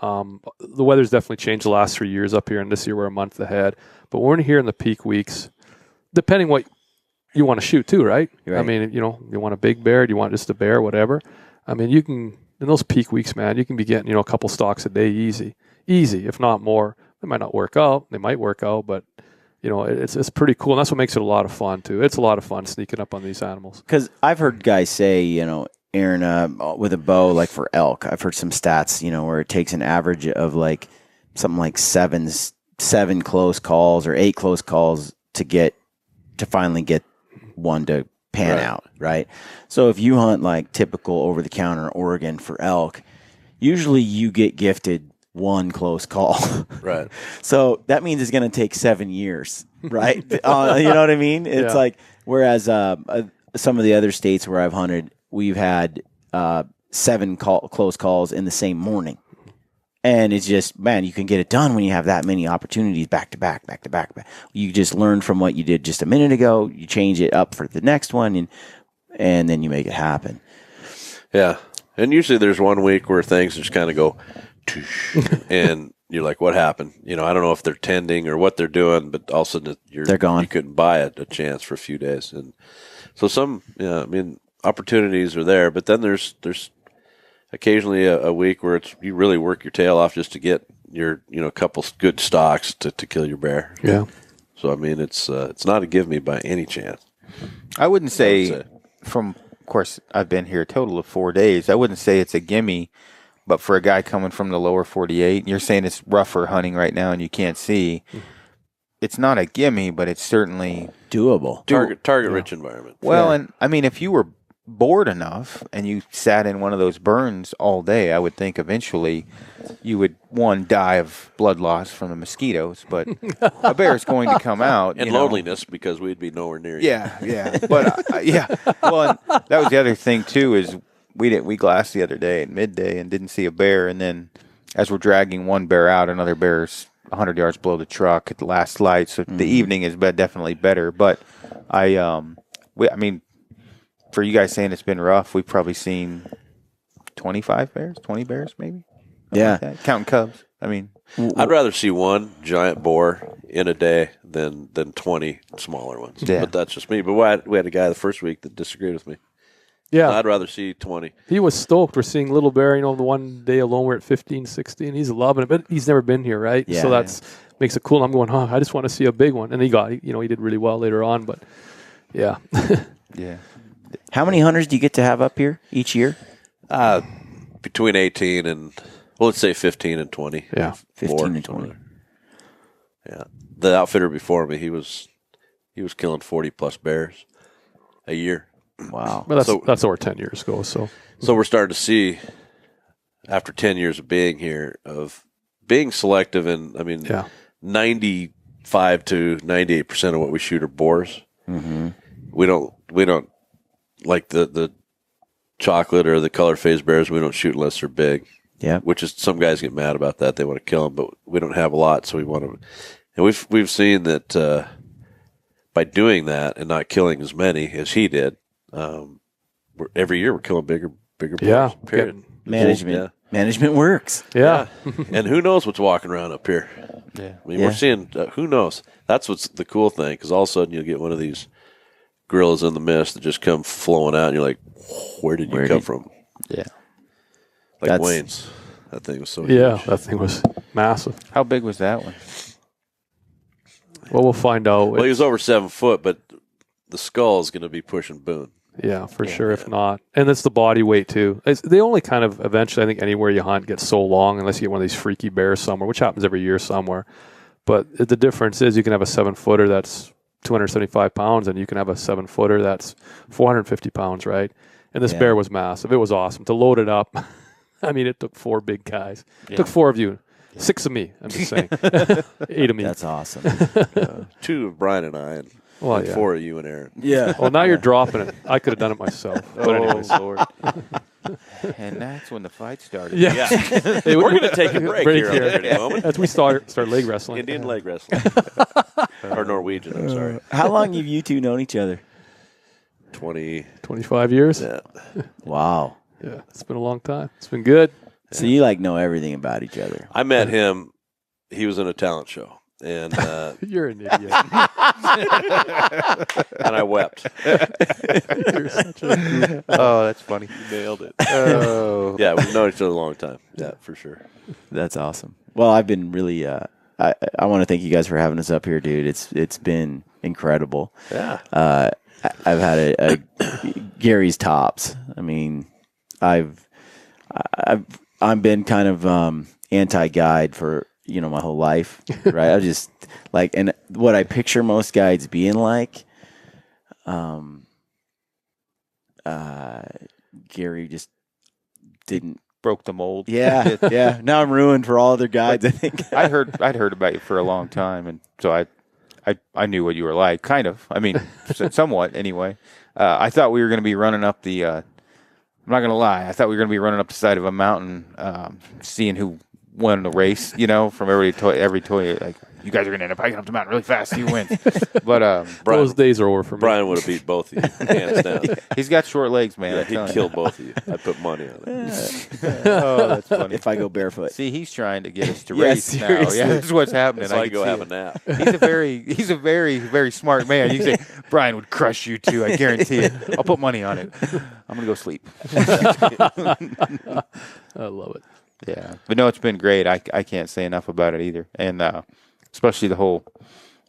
[SPEAKER 5] The weather's definitely changed the last 3 years up here, and this year we're a month ahead. But we're in here in the peak weeks, depending what you want to shoot too, right? I mean, you want a big bear, do you want just a bear, whatever. I mean, you can, in those peak weeks, man, you can be getting, a couple stocks a day easy, if not more. They might not work out. They might work out, but it's pretty cool. And that's what makes it a lot of fun too. It's a lot of fun sneaking up on these animals.
[SPEAKER 4] Because I've heard guys say, Aaron, with a bow, like for elk, I've heard some stats, where it takes an average of like something like seven close calls or 8 close calls to finally get one to pan out, right? So if you hunt like typical over-the-counter Oregon for elk, usually you get gifted 1 close call.
[SPEAKER 8] Right.
[SPEAKER 4] So that means it's going to take 7 years, right? You know what I mean? It's like, whereas some of the other states where I've hunted, we've had 7 close calls in the same morning. And it's just, man, you can get it done when you have that many opportunities back to back. You just learn from what you did just a minute ago. You change it up for the next one, and then you make it happen.
[SPEAKER 8] Yeah. And usually there's one week where things just kind of go, and you're like, what happened? I don't know if they're tending or what they're doing, but all of a sudden
[SPEAKER 4] they're gone.
[SPEAKER 8] You couldn't buy a chance for a few days. And so opportunities are there, but then there's occasionally a week where you really work your tail off just to get your couple good stocks to kill your bear.
[SPEAKER 5] Yeah.
[SPEAKER 8] So I mean it's not a give me by any chance.
[SPEAKER 3] I wouldn't say from, of course, I've been here a total of 4 days. I wouldn't say it's a gimme, but for a guy coming from the lower 48, you're saying it's rougher hunting right now and you can't see. It's not a gimme, but it's certainly
[SPEAKER 4] doable.
[SPEAKER 8] Target rich environment.
[SPEAKER 3] Well, and I mean, if you were bored enough and you sat in one of those burns all day, I would think eventually you would, die of blood loss from the mosquitoes, but a bear's going to come out.
[SPEAKER 8] And loneliness, because we'd be nowhere near you.
[SPEAKER 3] Yeah. But, Well, and that was the other thing, too, is we glassed the other day at midday and didn't see a bear. And then as we're dragging one bear out, another bear's 100 yards below the truck at the last light. So the evening is definitely better. But I mean, for you guys saying it's been rough, we've probably seen 20 bears maybe.
[SPEAKER 4] Yeah.
[SPEAKER 3] Like counting cubs. I mean,
[SPEAKER 8] I'd rather see one giant boar in a day than 20 smaller ones.
[SPEAKER 3] Yeah.
[SPEAKER 8] But that's just me. But we had a guy the first week that disagreed with me.
[SPEAKER 5] Yeah.
[SPEAKER 8] I'd rather see 20.
[SPEAKER 5] He was stoked. We're seeing little bear, the one day alone we're at 15, 16. He's loving it, but he's never been here, right?
[SPEAKER 4] Yeah,
[SPEAKER 5] so that's makes it cool. And I'm going, I just want to see a big one. And he did really well later on, but yeah.
[SPEAKER 3] yeah.
[SPEAKER 4] How many hunters do you get to have up here each year?
[SPEAKER 8] Between 18 and, let's say 15 and 20.
[SPEAKER 5] Yeah.
[SPEAKER 4] 15 and 20.
[SPEAKER 8] Yeah. The outfitter before me, he was killing 40 plus bears a year.
[SPEAKER 4] Wow.
[SPEAKER 5] But
[SPEAKER 8] So-
[SPEAKER 5] that's over 10 years ago. So
[SPEAKER 8] So we're starting to see, after 10 years of being here, of being selective, and I mean,
[SPEAKER 5] yeah,
[SPEAKER 8] 95 to 98% of what we shoot are boars.
[SPEAKER 4] Mm-hmm.
[SPEAKER 8] We don't like the chocolate or the color phase bears. We don't shoot unless they're big.
[SPEAKER 4] Yeah.
[SPEAKER 8] Which is, some guys get mad about that. They want to kill them, but we don't have a lot, so we want to. And we've seen that by doing that and not killing as many as he did, every year we're killing bigger boars.
[SPEAKER 5] yeah,
[SPEAKER 8] Period.
[SPEAKER 4] Management works.
[SPEAKER 5] yeah.
[SPEAKER 8] And who knows what's walking around up here?
[SPEAKER 3] Yeah.
[SPEAKER 8] I mean,
[SPEAKER 4] Yeah.
[SPEAKER 8] we're seeing, who knows? That's what's the cool thing, because all of a sudden you'll get one of these gorillas in the mist that just come flowing out, and you're like, where did you come from?
[SPEAKER 3] Yeah.
[SPEAKER 8] Like
[SPEAKER 4] That's-
[SPEAKER 8] Wayne's. That thing was so
[SPEAKER 5] Yeah,
[SPEAKER 8] huge.
[SPEAKER 5] that thing was massive.
[SPEAKER 3] How big was that one?
[SPEAKER 5] Well, we'll find out.
[SPEAKER 8] Well, he was over 7 foot, but the skull is going to be pushing Boone.
[SPEAKER 5] Yeah, for sure. If not, and it's the body weight too. They only kind of eventually, I think, anywhere you hunt gets so long unless you get one of these freaky bears somewhere, which happens every year somewhere. But the difference is you can have a 7-footer that's 275 pounds, and you can have a 7-footer that's 450 pounds, right? And this
[SPEAKER 4] Yeah.
[SPEAKER 5] bear was massive. It was awesome to load it up. I mean, it took 4 big guys. It took 4 of you, 6 of me. I'm just saying, 8 of me.
[SPEAKER 4] That's awesome.
[SPEAKER 8] 2 of Brian and I, and,
[SPEAKER 5] Well,
[SPEAKER 8] and
[SPEAKER 5] yeah.
[SPEAKER 8] 4 of you and Aaron.
[SPEAKER 4] Yeah.
[SPEAKER 5] Well, now you're dropping it. I could have done it myself. But anyways.
[SPEAKER 3] Lord. And that's when the fight started.
[SPEAKER 5] Yeah. Hey,
[SPEAKER 8] We're going to take a break here in a moment.
[SPEAKER 5] As we start leg wrestling.
[SPEAKER 8] Indian leg wrestling. Or Norwegian, I'm sorry.
[SPEAKER 4] How long have you two known each other?
[SPEAKER 8] 20.
[SPEAKER 5] 25 years.
[SPEAKER 8] Yeah.
[SPEAKER 4] Wow.
[SPEAKER 5] Yeah, it's been a long time. It's been good.
[SPEAKER 4] So you like know everything about each other.
[SPEAKER 8] I met him. He was in a talent show. And
[SPEAKER 5] You're an idiot.
[SPEAKER 8] and I wept.
[SPEAKER 5] You're such a
[SPEAKER 3] Oh, that's funny.
[SPEAKER 8] Nailed it.
[SPEAKER 3] Oh.
[SPEAKER 8] Yeah, we've known each other a long time. Yeah, for sure.
[SPEAKER 4] That's awesome. Well, I've been really. I want to thank you guys for having us up here, dude. It's been incredible.
[SPEAKER 8] Yeah.
[SPEAKER 4] I've had a Gary's tops. I mean, I've been kind of anti-guide for my whole life, right? I just like, and what I picture most guides being like, Gary just didn't.
[SPEAKER 3] Broke the mold.
[SPEAKER 4] Yeah, yeah. Now I'm ruined for all other guides. I think.
[SPEAKER 3] I'd heard about you for a long time, and so I knew what you were like, kind of. I mean, somewhat anyway. I thought we were going to be running up the. I'm not going to lie. I thought we were going to be running up the side of a mountain, seeing who won the race. From every toy. Like, you guys are going to end up hiking up the mountain really fast. You win. But
[SPEAKER 5] Those days are over for me.
[SPEAKER 8] Brian would have beat both of you, hands down.
[SPEAKER 3] he's got short legs, man.
[SPEAKER 8] Yeah,
[SPEAKER 3] I'm telling
[SPEAKER 8] he'd
[SPEAKER 3] you.
[SPEAKER 8] kill both of you. I'd put money on it.
[SPEAKER 3] Oh, that's funny.
[SPEAKER 4] If I go barefoot.
[SPEAKER 3] See, he's trying to get us to
[SPEAKER 4] Yeah,
[SPEAKER 3] race now.
[SPEAKER 4] seriously.
[SPEAKER 3] Yeah, that's what's happening.
[SPEAKER 8] So I
[SPEAKER 3] can
[SPEAKER 8] go
[SPEAKER 3] see
[SPEAKER 8] have
[SPEAKER 3] it.
[SPEAKER 8] a nap.
[SPEAKER 3] He's a very, very smart man. You can say Brian would crush you too. I guarantee it. I'll put money on it. I'm gonna go sleep.
[SPEAKER 5] I love it.
[SPEAKER 3] Yeah, but no, it's been great. I can't say enough about it either, and especially the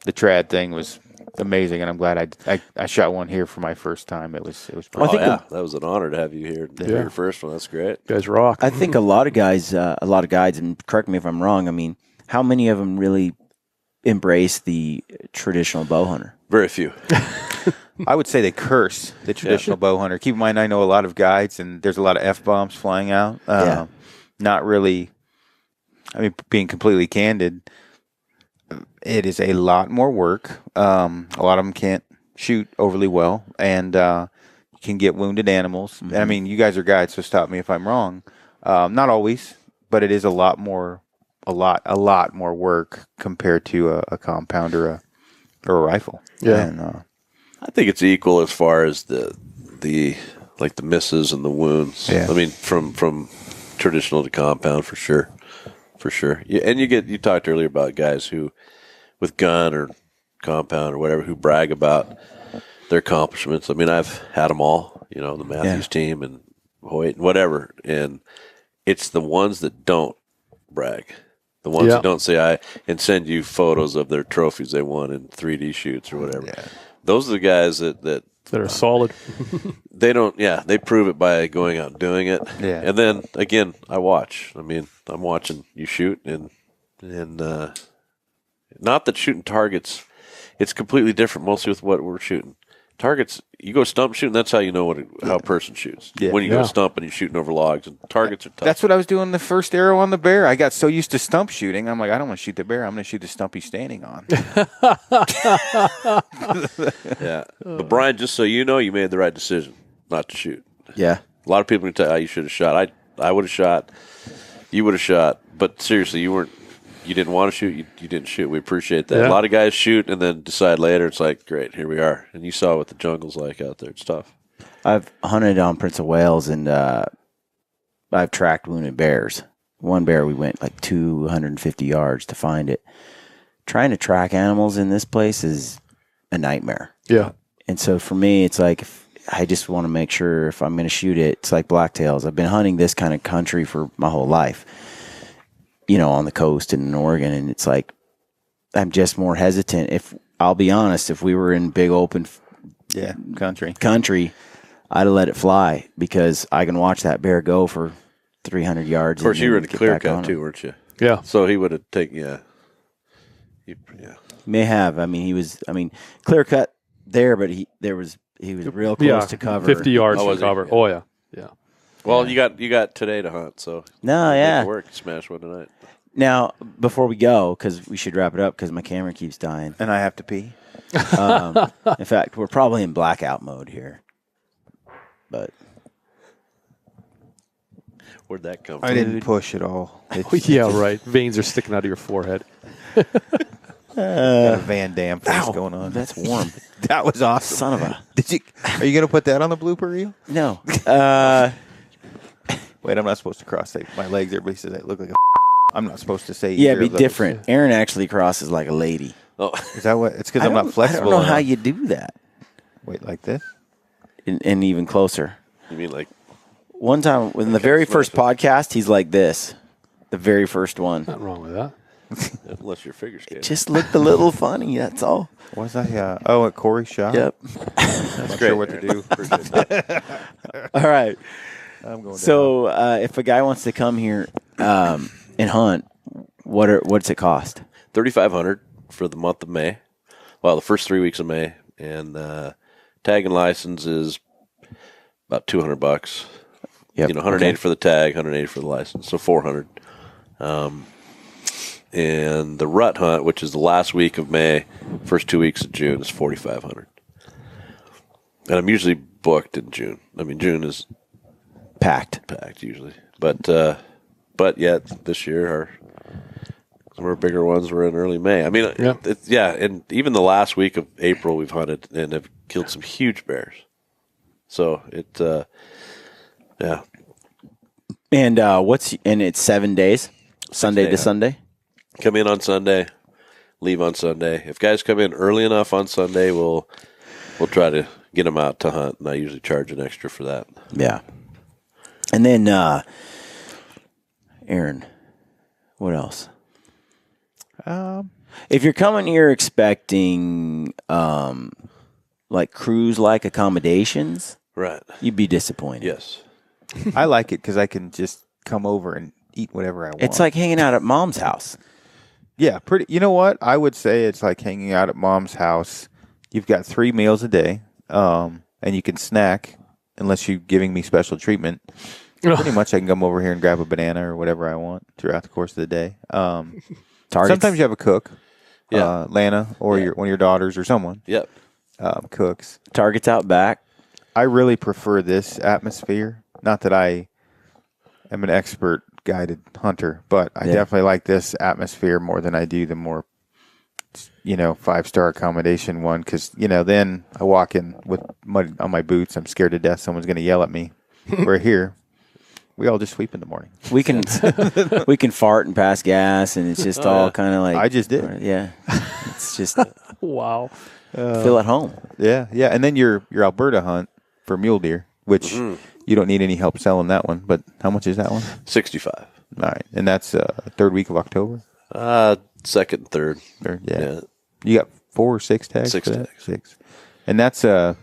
[SPEAKER 3] trad thing was amazing, and I'm glad I shot one here for my first time. It was pretty
[SPEAKER 8] Oh, yeah. That was an honor to have you here for
[SPEAKER 5] Yeah.
[SPEAKER 8] your first one. That's great.
[SPEAKER 5] You guys rock.
[SPEAKER 4] I think a lot of guys, a lot of guides, and correct me if I'm wrong. I mean, how many of them really embrace the traditional bow hunter?
[SPEAKER 8] Very few.
[SPEAKER 3] I would say they curse the traditional bow hunter. Keep in mind, I know a lot of guides, and there's a lot of F-bombs flying out.
[SPEAKER 4] Yeah.
[SPEAKER 3] Not really, I mean, being completely candid, it is a lot more work. A lot of them can't shoot overly well, and you can get wounded animals.
[SPEAKER 4] Mm-hmm.
[SPEAKER 3] I mean, you guys are guides, so stop me if I'm wrong. Not always, but it is a lot more work compared to a compound or a rifle.
[SPEAKER 5] Yeah.
[SPEAKER 3] And,
[SPEAKER 8] I think it's equal as far as the like the misses and the wounds.
[SPEAKER 3] Yeah.
[SPEAKER 8] I mean, from traditional to compound for sure. For sure. Yeah, and you talked earlier about guys who with gun or compound or whatever who brag about their accomplishments. I mean, I've had them all, the Matthews team and Hoyt and whatever. And it's the ones that don't brag. The ones that don't say and send you photos of their trophies they won in 3D shoots or whatever. Yeah. Those are the guys that
[SPEAKER 5] are solid.
[SPEAKER 8] they don't. Yeah, they prove it by going out and doing it.
[SPEAKER 3] Yeah.
[SPEAKER 8] And then again, I watch. I mean, I'm watching you shoot, and not that shooting targets. It's completely different, mostly with what we're shooting. targets, you go stump shooting, that's how you know how a person shoots.
[SPEAKER 2] Yeah.
[SPEAKER 8] When you
[SPEAKER 5] Yeah.
[SPEAKER 8] go stump and you're shooting over logs, and targets are tough.
[SPEAKER 3] That's what I was doing the first arrow on the bear. I got so used to stump shooting. I'm like, I don't want to shoot the bear. I'm going to shoot the stump he's standing on.
[SPEAKER 8] Yeah. But Brian, just so you know, you made the right decision not to shoot.
[SPEAKER 4] Yeah.
[SPEAKER 8] A lot of people can tell you should have shot. I would have shot. You would have shot. But seriously, you didn't want to shoot. You didn't shoot. We appreciate that.
[SPEAKER 5] Yeah.
[SPEAKER 8] A lot of guys shoot and then decide later. It's like, great, here we are. And you saw what the jungle's like out there. It's tough.
[SPEAKER 4] I've hunted on Prince of Wales, and I've tracked wounded bears. One bear, we went like 250 yards to find it. Trying to track animals in this place is a nightmare.
[SPEAKER 5] Yeah.
[SPEAKER 4] And so for me, it's like I just want to make sure if I'm going to shoot it, it's like blacktails. I've been hunting this kind of country for my whole life, on the coast and in Oregon. And it's like I'm just more hesitant. If I'll be honest, if we were in big open
[SPEAKER 3] Yeah, country.
[SPEAKER 4] I'd have let it fly because I can watch that bear go for 300 yards.
[SPEAKER 8] Of course,
[SPEAKER 4] and
[SPEAKER 8] you were
[SPEAKER 4] then
[SPEAKER 8] in a
[SPEAKER 4] get
[SPEAKER 8] clear
[SPEAKER 4] back on
[SPEAKER 8] cut
[SPEAKER 4] him.
[SPEAKER 8] too, weren't you?
[SPEAKER 5] Yeah.
[SPEAKER 8] So he would have taken, yeah.
[SPEAKER 4] May have. I mean, he was. Clear cut there, but he was real close to cover.
[SPEAKER 5] 50 yards
[SPEAKER 8] Oh,
[SPEAKER 5] to
[SPEAKER 8] was he?
[SPEAKER 5] cover. Oh, yeah. Yeah.
[SPEAKER 8] Well, you got today to hunt, so
[SPEAKER 4] No,
[SPEAKER 8] make
[SPEAKER 4] yeah.
[SPEAKER 8] it work. Smash one tonight.
[SPEAKER 4] Now, before we go, because we should wrap it up, because my camera keeps dying.
[SPEAKER 3] And I have to pee.
[SPEAKER 4] In fact, we're probably in blackout mode here. But
[SPEAKER 8] Where'd that come from?
[SPEAKER 2] I didn't push at all.
[SPEAKER 5] Oh, yeah, right. Veins are sticking out of your forehead.
[SPEAKER 2] Got a Van Damme face
[SPEAKER 4] ow,
[SPEAKER 2] going on.
[SPEAKER 4] that's warm.
[SPEAKER 2] That was awesome.
[SPEAKER 4] Son of a
[SPEAKER 2] Are you going to put that on the blooper reel?
[SPEAKER 4] no.
[SPEAKER 2] Wait, I'm not supposed to cross my legs. Everybody says I look like a. I'm not supposed to say.
[SPEAKER 4] Yeah,
[SPEAKER 2] either
[SPEAKER 4] be
[SPEAKER 2] of those.
[SPEAKER 4] different. Aaron actually crosses like a lady.
[SPEAKER 8] Oh,
[SPEAKER 2] Is that what? It's because
[SPEAKER 4] I
[SPEAKER 2] I'm
[SPEAKER 4] don't-
[SPEAKER 2] not flexible.
[SPEAKER 4] I don't know how
[SPEAKER 2] enough.
[SPEAKER 4] you do that.
[SPEAKER 2] Wait, like this?
[SPEAKER 4] And even closer.
[SPEAKER 8] you mean like
[SPEAKER 4] One time, in the very first podcast, he's like this. The very first one.
[SPEAKER 5] Nothing wrong with that.
[SPEAKER 8] unless your figure skating?
[SPEAKER 4] Just looked a little funny, that's all.
[SPEAKER 2] Was I? At Corey's shop.
[SPEAKER 4] Yep.
[SPEAKER 2] I'm not sure what to do.
[SPEAKER 4] All right.
[SPEAKER 2] I'm going.
[SPEAKER 4] So, if a guy wants to come here and hunt, what's it cost?
[SPEAKER 8] $3,500 for the month of May. Well, the first 3 weeks of May, and tag and license is about $200.
[SPEAKER 4] Yep.
[SPEAKER 8] 180 for the tag, 180 for the license, so $400. And the rut hunt, which is the last week of May, first 2 weeks of June, is $4,500. And I'm usually booked in June. I mean, June is
[SPEAKER 4] Packed.
[SPEAKER 8] packed usually, but yet this year some of our bigger ones were in early May. I mean,
[SPEAKER 5] Yeah.
[SPEAKER 8] and even the last week of April we've hunted and have killed some huge bears. So yeah.
[SPEAKER 4] And it's 7 days, Sunday to
[SPEAKER 8] yeah.
[SPEAKER 4] Sunday.
[SPEAKER 8] Come in on Sunday, leave on Sunday. If guys come in early enough on Sunday, we'll try to get them out to hunt, and I usually charge an extra for that.
[SPEAKER 4] Yeah. And then, Aaron, what else? If you're coming here expecting like cruise-like accommodations,
[SPEAKER 8] Right.
[SPEAKER 4] you'd be disappointed.
[SPEAKER 8] Yes.
[SPEAKER 2] I like it because I can just come over and eat whatever I want.
[SPEAKER 4] It's like hanging out at mom's house.
[SPEAKER 2] Yeah, pretty. You know what? I would say it's like hanging out at mom's house. You've got 3 meals a day, and you can snack unless you're giving me special treatment. Pretty much, I can come over here and grab a banana or whatever I want throughout the course of the day.
[SPEAKER 4] Targets.
[SPEAKER 2] Sometimes you have a cook,
[SPEAKER 8] Yeah.
[SPEAKER 2] Lana, or one of your daughters or someone
[SPEAKER 8] Yep.
[SPEAKER 2] cooks.
[SPEAKER 4] Targets out back.
[SPEAKER 2] I really prefer this atmosphere. Not that I am an expert guided hunter, but I definitely like this atmosphere more than I do the more, 5-star accommodation one. Because then I walk in with mud on my boots. I'm scared to death someone's going to yell at me. We're here. We all just sweep in the morning.
[SPEAKER 4] We can fart and pass gas, and it's just all kind of like
[SPEAKER 2] I just did.
[SPEAKER 4] Yeah, it's just
[SPEAKER 5] Wow.
[SPEAKER 4] feel at home.
[SPEAKER 2] Yeah, yeah. And then your Alberta hunt for mule deer, which you don't need any help selling that one. But how much is that one?
[SPEAKER 8] 65.
[SPEAKER 2] All right, and that's third week of October.
[SPEAKER 8] Second and third.
[SPEAKER 2] Or,
[SPEAKER 8] Yeah.
[SPEAKER 2] You got 4 or 6 tags?
[SPEAKER 8] 6
[SPEAKER 2] for that?
[SPEAKER 8] tags.
[SPEAKER 2] 6. And that's a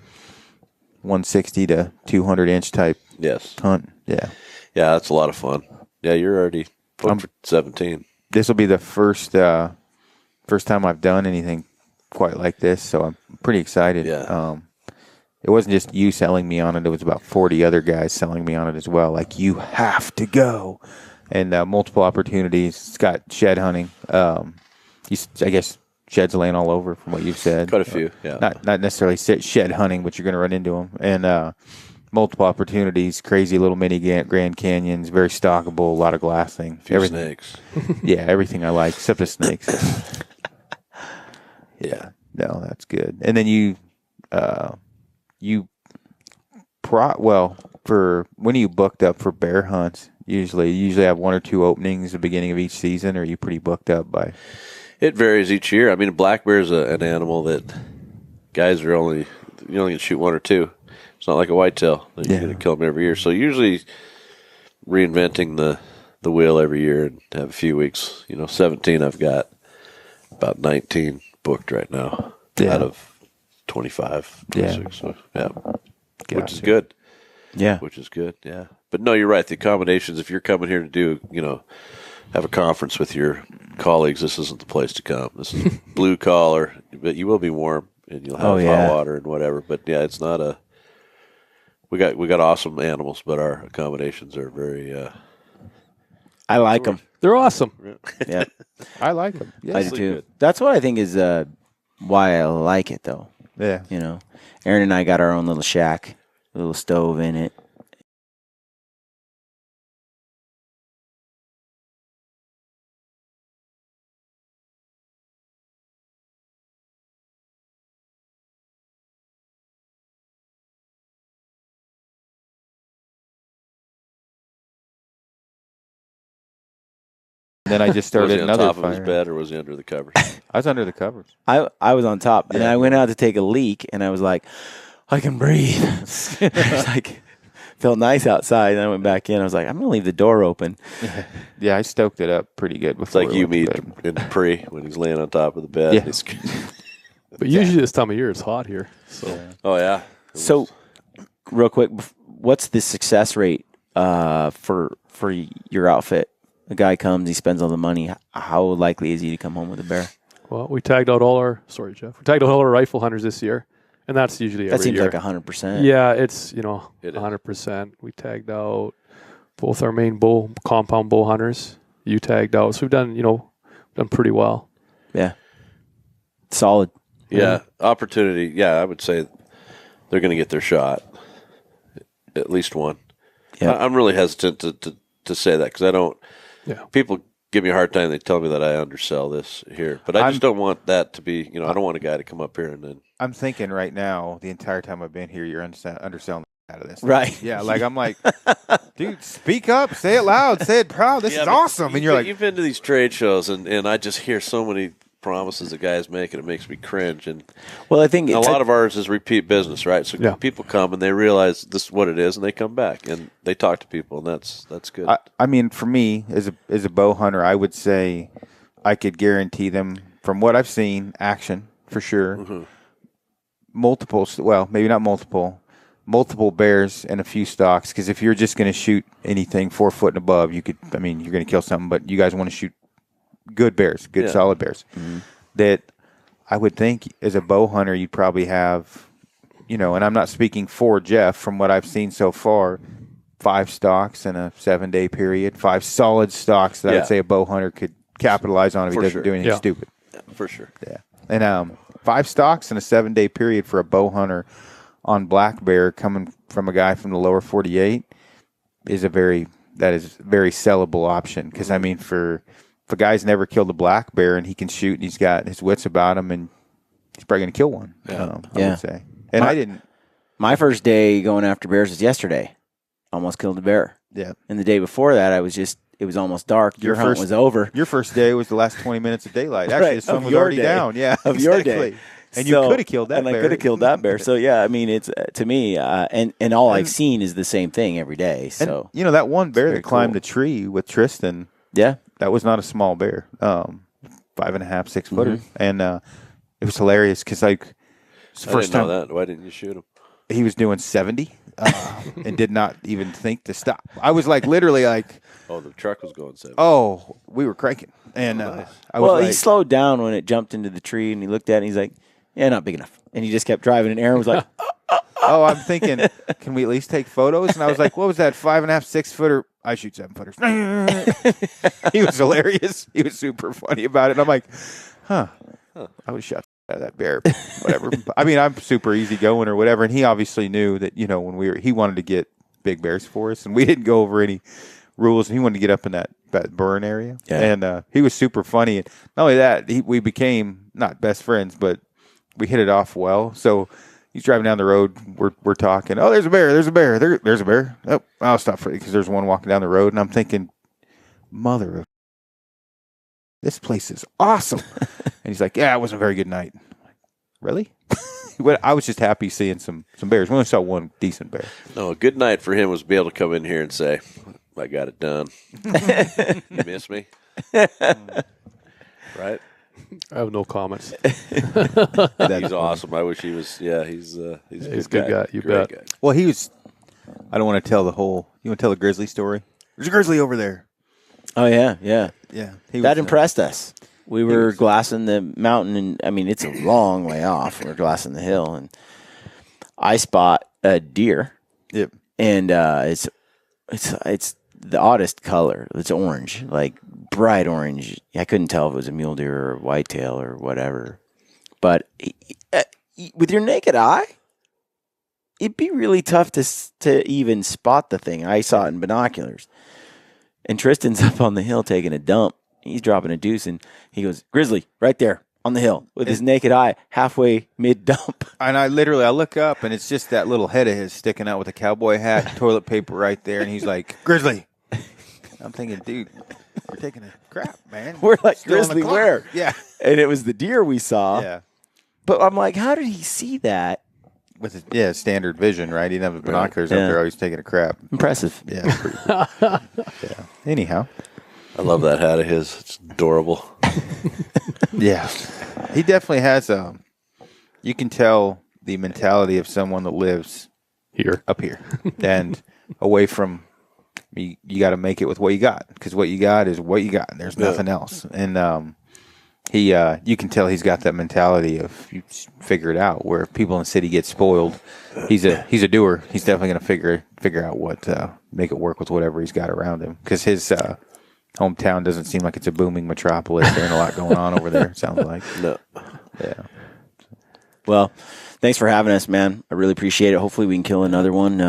[SPEAKER 2] 160 to 200 inch type
[SPEAKER 8] Yes.
[SPEAKER 2] hunt. Yeah.
[SPEAKER 8] Yeah, that's a lot of fun. Yeah, you're already booked for 17.
[SPEAKER 2] This will be the first time I've done anything quite like this, so I'm pretty excited.
[SPEAKER 8] Yeah.
[SPEAKER 2] it wasn't just you selling me on it. It was about 40 other guys selling me on it as well. Like, you have to go. And multiple opportunities. It's got shed hunting. I guess sheds laying all over from what you've said.
[SPEAKER 8] Quite a few, yeah.
[SPEAKER 2] Not necessarily shed hunting, but you're going to run into them. And multiple opportunities, crazy little mini Grand Canyons, very stockable, a lot of glassing.
[SPEAKER 8] Few snakes.
[SPEAKER 2] Yeah, everything I like, except the snakes. Yeah, no, that's good. And then for when are you booked up for bear hunts? You usually have 1 or 2 openings at the beginning of each season, or are you pretty booked up by?
[SPEAKER 8] It varies each year. I mean, a black bear is an animal that guys are you only can shoot 1 or 2. It's not like a whitetail. You're going to kill them every year. So usually reinventing the wheel every year and have a few weeks. 17 I've got, about 19 booked right now out of 25, 26. So, which is good.
[SPEAKER 4] Yeah.
[SPEAKER 8] Which is good, yeah. But no, you're right. The accommodations, if you're coming here to do, have a conference with your colleagues, this isn't the place to come. This is blue collar, but you will be warm and you'll have hot water and whatever. But yeah, it's not a. We got awesome animals, but our accommodations are very.
[SPEAKER 4] I like them.
[SPEAKER 5] They're awesome.
[SPEAKER 4] Yeah,
[SPEAKER 2] I like them. Yeah,
[SPEAKER 4] I do too. Good. That's what I think is why I like it, though.
[SPEAKER 2] Yeah.
[SPEAKER 4] Aaron and I got our own little shack, a little stove in it.
[SPEAKER 2] Then I just started
[SPEAKER 8] was he on
[SPEAKER 2] another
[SPEAKER 8] top
[SPEAKER 2] fire.
[SPEAKER 8] of his bed, or was he under the covers?
[SPEAKER 2] I was under the covers.
[SPEAKER 4] I was on top, and I went out to take a leak, and I was like, I can breathe. It was like, felt nice outside, and I went back in. I was like, I'm going to leave the door open.
[SPEAKER 2] Yeah, I stoked it up pretty good before.
[SPEAKER 8] It's like
[SPEAKER 2] I
[SPEAKER 8] you
[SPEAKER 2] went to
[SPEAKER 8] meet
[SPEAKER 2] bed.
[SPEAKER 8] in Pre when he's laying on top of the bed.
[SPEAKER 2] Yeah.
[SPEAKER 5] But usually this time of year it's hot here. So
[SPEAKER 8] Oh yeah.
[SPEAKER 4] So, real quick, what's the success rate for your outfit? A guy comes, he spends all the money. How likely is he to come home with a bear?
[SPEAKER 5] well, we tagged out all our rifle hunters this year, and that's usually
[SPEAKER 4] That
[SPEAKER 5] every
[SPEAKER 4] seems
[SPEAKER 5] year.
[SPEAKER 4] like 100%.
[SPEAKER 5] Yeah, it's
[SPEAKER 8] It is.
[SPEAKER 5] 100%. We tagged out both our main compound bull hunters. You tagged out, so we've done pretty well.
[SPEAKER 4] Yeah. Solid.
[SPEAKER 8] Yeah, opportunity. Yeah, I would say they're going to get their shot, at least one.
[SPEAKER 4] Yeah.
[SPEAKER 8] I'm really hesitant to say that because I don't.
[SPEAKER 5] Yeah.
[SPEAKER 8] People give me a hard time. They tell me that I undersell this here, but I just don't want that to be. I don't want a guy to come up here and then.
[SPEAKER 2] I'm thinking right now, the entire time I've been here, you're underselling the out of this.
[SPEAKER 4] Right.
[SPEAKER 2] Yeah, I'm like, dude, speak up, say it loud, say it proud. This is awesome. And you're like,
[SPEAKER 8] you've been to these trade shows, and I just hear so many promises that guys make, and it makes me cringe. And
[SPEAKER 4] Well, I think
[SPEAKER 8] a lot of ours is repeat business, right? So people come and they realize this is what it is, and they come back and they talk to people, and that's good.
[SPEAKER 2] I mean, for me as a bow hunter, I would say I could guarantee them from what I've seen, action for sure.
[SPEAKER 8] Mm-hmm.
[SPEAKER 2] Maybe not multiple bears and a few stalks. Because if you're just going to shoot anything 4 foot and above, you're going to kill something. But you guys want to shoot good bears, solid bears. Mm-hmm. That I would think as a bow hunter, you'd probably have, and I'm not speaking for Jeff, from what I've seen so far, 5 stalks in a 7-day period, 5 solid stalks that I'd say a bow hunter could capitalize on if he doesn't do anything stupid.
[SPEAKER 8] Yeah, for sure.
[SPEAKER 2] Yeah. And 5 stalks in a 7-day period for a bow hunter on black bear coming from a guy from the lower 48 is a very sellable option. Because, I mean, if a guy's never killed a black bear and he can shoot and he's got his wits about him, and he's probably going to kill one. I would say. And I didn't.
[SPEAKER 4] My first day going after bears was yesterday. Almost killed a bear.
[SPEAKER 2] Yeah.
[SPEAKER 4] And the day before that, it was almost dark. Your hunt was over.
[SPEAKER 2] Your first day was the last 20 minutes of daylight. Actually,
[SPEAKER 4] Right,
[SPEAKER 2] the sun
[SPEAKER 4] of
[SPEAKER 2] was
[SPEAKER 4] your
[SPEAKER 2] already
[SPEAKER 4] day.
[SPEAKER 2] down. Yeah.
[SPEAKER 4] Of your day.
[SPEAKER 2] And you could have killed that bear.
[SPEAKER 4] And I could have killed that bear. So, yeah, I mean, it's to me, and all I've seen is the same thing every day. So,
[SPEAKER 2] and, that one bear
[SPEAKER 4] very
[SPEAKER 2] that climbed
[SPEAKER 4] cool.
[SPEAKER 2] the tree with Tristan,
[SPEAKER 4] yeah,
[SPEAKER 2] that was not a small bear. 5.5, 6 footer. Mm-hmm. And it was hilarious because, it's the first
[SPEAKER 8] I didn't
[SPEAKER 2] time
[SPEAKER 8] know that. Why didn't you shoot him?
[SPEAKER 2] he was doing 70 and did not even think to stop. I was literally
[SPEAKER 8] oh, the truck was going 70.
[SPEAKER 2] Oh, we were cranking. And I was
[SPEAKER 4] well, he slowed down when it jumped into the tree, and he looked at it, and he's like, yeah, not big enough. And he just kept driving, and Aaron was like,
[SPEAKER 2] Oh, I'm thinking, can we at least take photos? And I was like, what was that, 5.5, 6 footer? I shoot 7 footers. He was hilarious. He was super funny about it. And I'm like, I would shot out of that bear, whatever. I mean, I'm super easygoing or whatever. And he obviously knew that, when he wanted to get big bears for us, and we didn't go over any rules, and he wanted to get up in that burn area.
[SPEAKER 4] Yeah.
[SPEAKER 2] And he was super funny. And not only that, we became not best friends, but we hit it off well. So he's driving down the road. We're talking. Oh, there's a bear. There's a bear. There's a bear. Oh, I'll stop for it because there's one walking down the road. And I'm thinking, mother of, this place is awesome. And he's like, yeah, it was a very good night. I'm like, really? I was just happy seeing some bears. We only saw one decent bear.
[SPEAKER 8] No, a good night for him was to be able to come in here and say, I got it done. You miss me? Right?
[SPEAKER 5] I have no comments.
[SPEAKER 8] He's awesome. I wish he was. Yeah, he's a
[SPEAKER 5] good guy. You
[SPEAKER 8] Great
[SPEAKER 5] bet.
[SPEAKER 8] guy.
[SPEAKER 2] Well, he was. I don't want to tell the whole. You want to tell the grizzly story? There's a grizzly over there.
[SPEAKER 4] Oh, yeah.
[SPEAKER 2] Yeah.
[SPEAKER 4] That impressed us. We were glassing the mountain, and I mean, it's a long way off. We're glassing the hill, and I spot a deer.
[SPEAKER 2] Yep.
[SPEAKER 4] And it's the oddest color. It's orange, like bright orange. I couldn't tell if it was a mule deer or a whitetail or whatever. But with your naked eye, it'd be really tough to even spot the thing. I saw it in binoculars. And Tristan's up on the hill taking a dump. He's dropping a deuce, and he goes, grizzly, right there on the hill with his naked eye, halfway mid-dump.
[SPEAKER 2] And I look up, and it's just that little head of his sticking out with a cowboy hat, toilet paper right there, and he's like, grizzly. I'm thinking, dude, we're taking a crap, man.
[SPEAKER 4] We're like,
[SPEAKER 2] Still on the
[SPEAKER 4] grizzly
[SPEAKER 2] clock.
[SPEAKER 4] where?
[SPEAKER 2] Yeah.
[SPEAKER 4] And it was the deer we saw.
[SPEAKER 2] Yeah.
[SPEAKER 4] But I'm like, how did he see that?
[SPEAKER 2] With his, standard vision, right? He didn't have his binoculars up
[SPEAKER 4] Yeah.
[SPEAKER 2] there. Always taking a crap.
[SPEAKER 4] Impressive.
[SPEAKER 2] Yeah. Pretty cool. Yeah. Anyhow.
[SPEAKER 8] I love that hat of his. It's adorable.
[SPEAKER 2] Yeah. He definitely has you can tell the mentality of someone that lives
[SPEAKER 5] Here.
[SPEAKER 2] up here and away from you got to make it with what you got, because what you got is what you got, and there's nothing else. And he you can tell he's got that mentality of you figure it out, where if people in the city get spoiled, he's a doer. He's definitely going to figure out what make it work with whatever he's got around him, because his hometown doesn't seem like it's a booming metropolis. There ain't a lot going on over there, it sounds like.
[SPEAKER 8] No.
[SPEAKER 2] Yeah.
[SPEAKER 4] Well, thanks for having us, man. I really appreciate it. Hopefully we can kill another one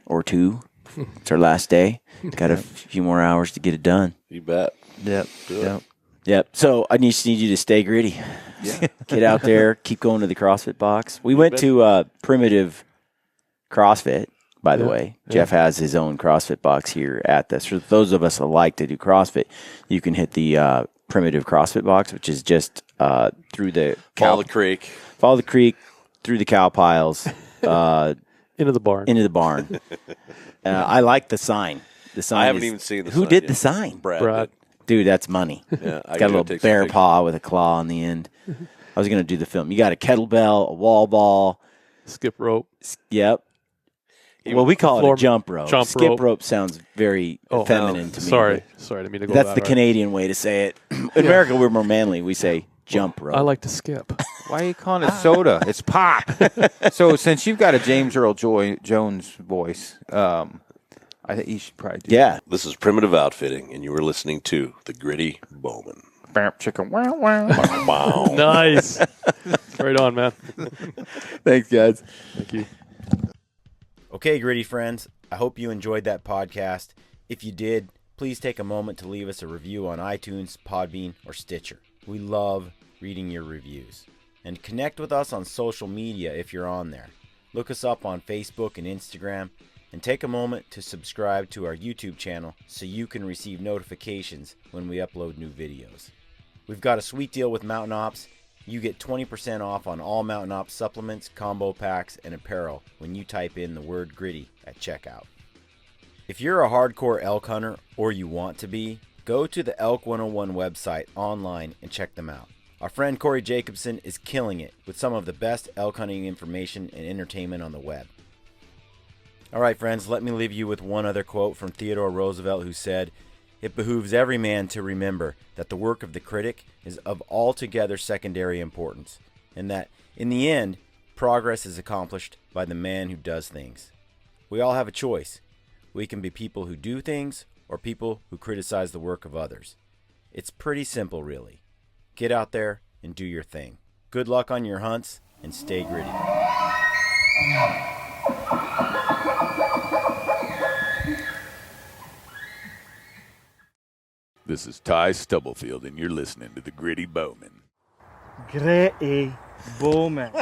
[SPEAKER 4] or two. It's our last day. Got a few more hours to get it done.
[SPEAKER 8] You bet.
[SPEAKER 2] Yep.
[SPEAKER 8] Do it.
[SPEAKER 2] Yep.
[SPEAKER 4] Yep. So I just need you to stay gritty.
[SPEAKER 8] Yeah.
[SPEAKER 4] Get out there. Keep going to the CrossFit box. We went to Primitive CrossFit, by the way. Jeff has his own CrossFit box here at this. For those of us that like to do CrossFit, you can hit the Primitive CrossFit box, which is just through the
[SPEAKER 8] Follow the creek.
[SPEAKER 4] Follow the creek, through the cow piles,
[SPEAKER 5] Into the barn.
[SPEAKER 4] into the barn. I like the sign. The sign.
[SPEAKER 8] I haven't
[SPEAKER 4] is-
[SPEAKER 8] even seen the
[SPEAKER 4] Who
[SPEAKER 8] sign
[SPEAKER 4] did
[SPEAKER 8] yet.
[SPEAKER 4] the sign?
[SPEAKER 5] Brad.
[SPEAKER 4] Dude, that's money.
[SPEAKER 8] Yeah, I
[SPEAKER 4] Got a
[SPEAKER 8] gotta
[SPEAKER 4] little
[SPEAKER 8] take some
[SPEAKER 4] bear
[SPEAKER 8] pictures.
[SPEAKER 4] paw with a claw on the end. I was going to do the film. You got a kettlebell, a wall ball.
[SPEAKER 5] Skip rope.
[SPEAKER 4] Yep. Well, we call it
[SPEAKER 5] Floor-
[SPEAKER 4] a jump rope.
[SPEAKER 5] jump
[SPEAKER 4] Skip
[SPEAKER 5] rope.
[SPEAKER 4] rope sounds very feminine to me.
[SPEAKER 5] Sorry. Sorry, I didn't mean to go
[SPEAKER 4] That's
[SPEAKER 5] that
[SPEAKER 4] the
[SPEAKER 5] route.
[SPEAKER 4] Canadian way to say it. In America, we're more manly. We say jump rope.
[SPEAKER 5] I like to skip.
[SPEAKER 2] Why are you calling it soda? It's pop. So since you've got a James Earl Jones voice, I think you should probably do
[SPEAKER 4] Yeah.
[SPEAKER 8] This is Primitive Outfitting, and you were listening to The Gritty Bowman.
[SPEAKER 2] Bam, chicken. Wow, wow.
[SPEAKER 8] Wow.
[SPEAKER 5] Nice. Right on, man.
[SPEAKER 4] Thanks, guys.
[SPEAKER 5] Thank you.
[SPEAKER 4] Okay, gritty friends, I hope you enjoyed that podcast. If you did, please take a moment to leave us a review on iTunes, Podbean, or Stitcher. We love reading your reviews. And connect with us on social media if you're on there. Look us up on Facebook and Instagram, and take a moment to subscribe to our YouTube channel so you can receive notifications when we upload new videos. We've got a sweet deal with Mountain Ops. You get 20% off on all Mountain Ops supplements, combo packs, and apparel when you type in the word gritty at checkout. If you're a hardcore elk hunter, or you want to be, go to the Elk 101 website online and check them out. Our friend Corey Jacobson is killing it with some of the best elk hunting information and entertainment on the web. Alright friends, let me leave you with one other quote from Theodore Roosevelt, who said, "It behooves every man to remember that the work of the critic is of altogether secondary importance, and that, in the end,
[SPEAKER 1] Progress is accomplished by the man who does things. We all have a choice. We can be people who do things or people who criticize the work of others. It's pretty simple, really. Get out there and do your thing. Good luck on your hunts and stay gritty.
[SPEAKER 6] This is Ty Stubblefield, and you're listening to the Gritty Bowman.
[SPEAKER 9] Gritty Bowman.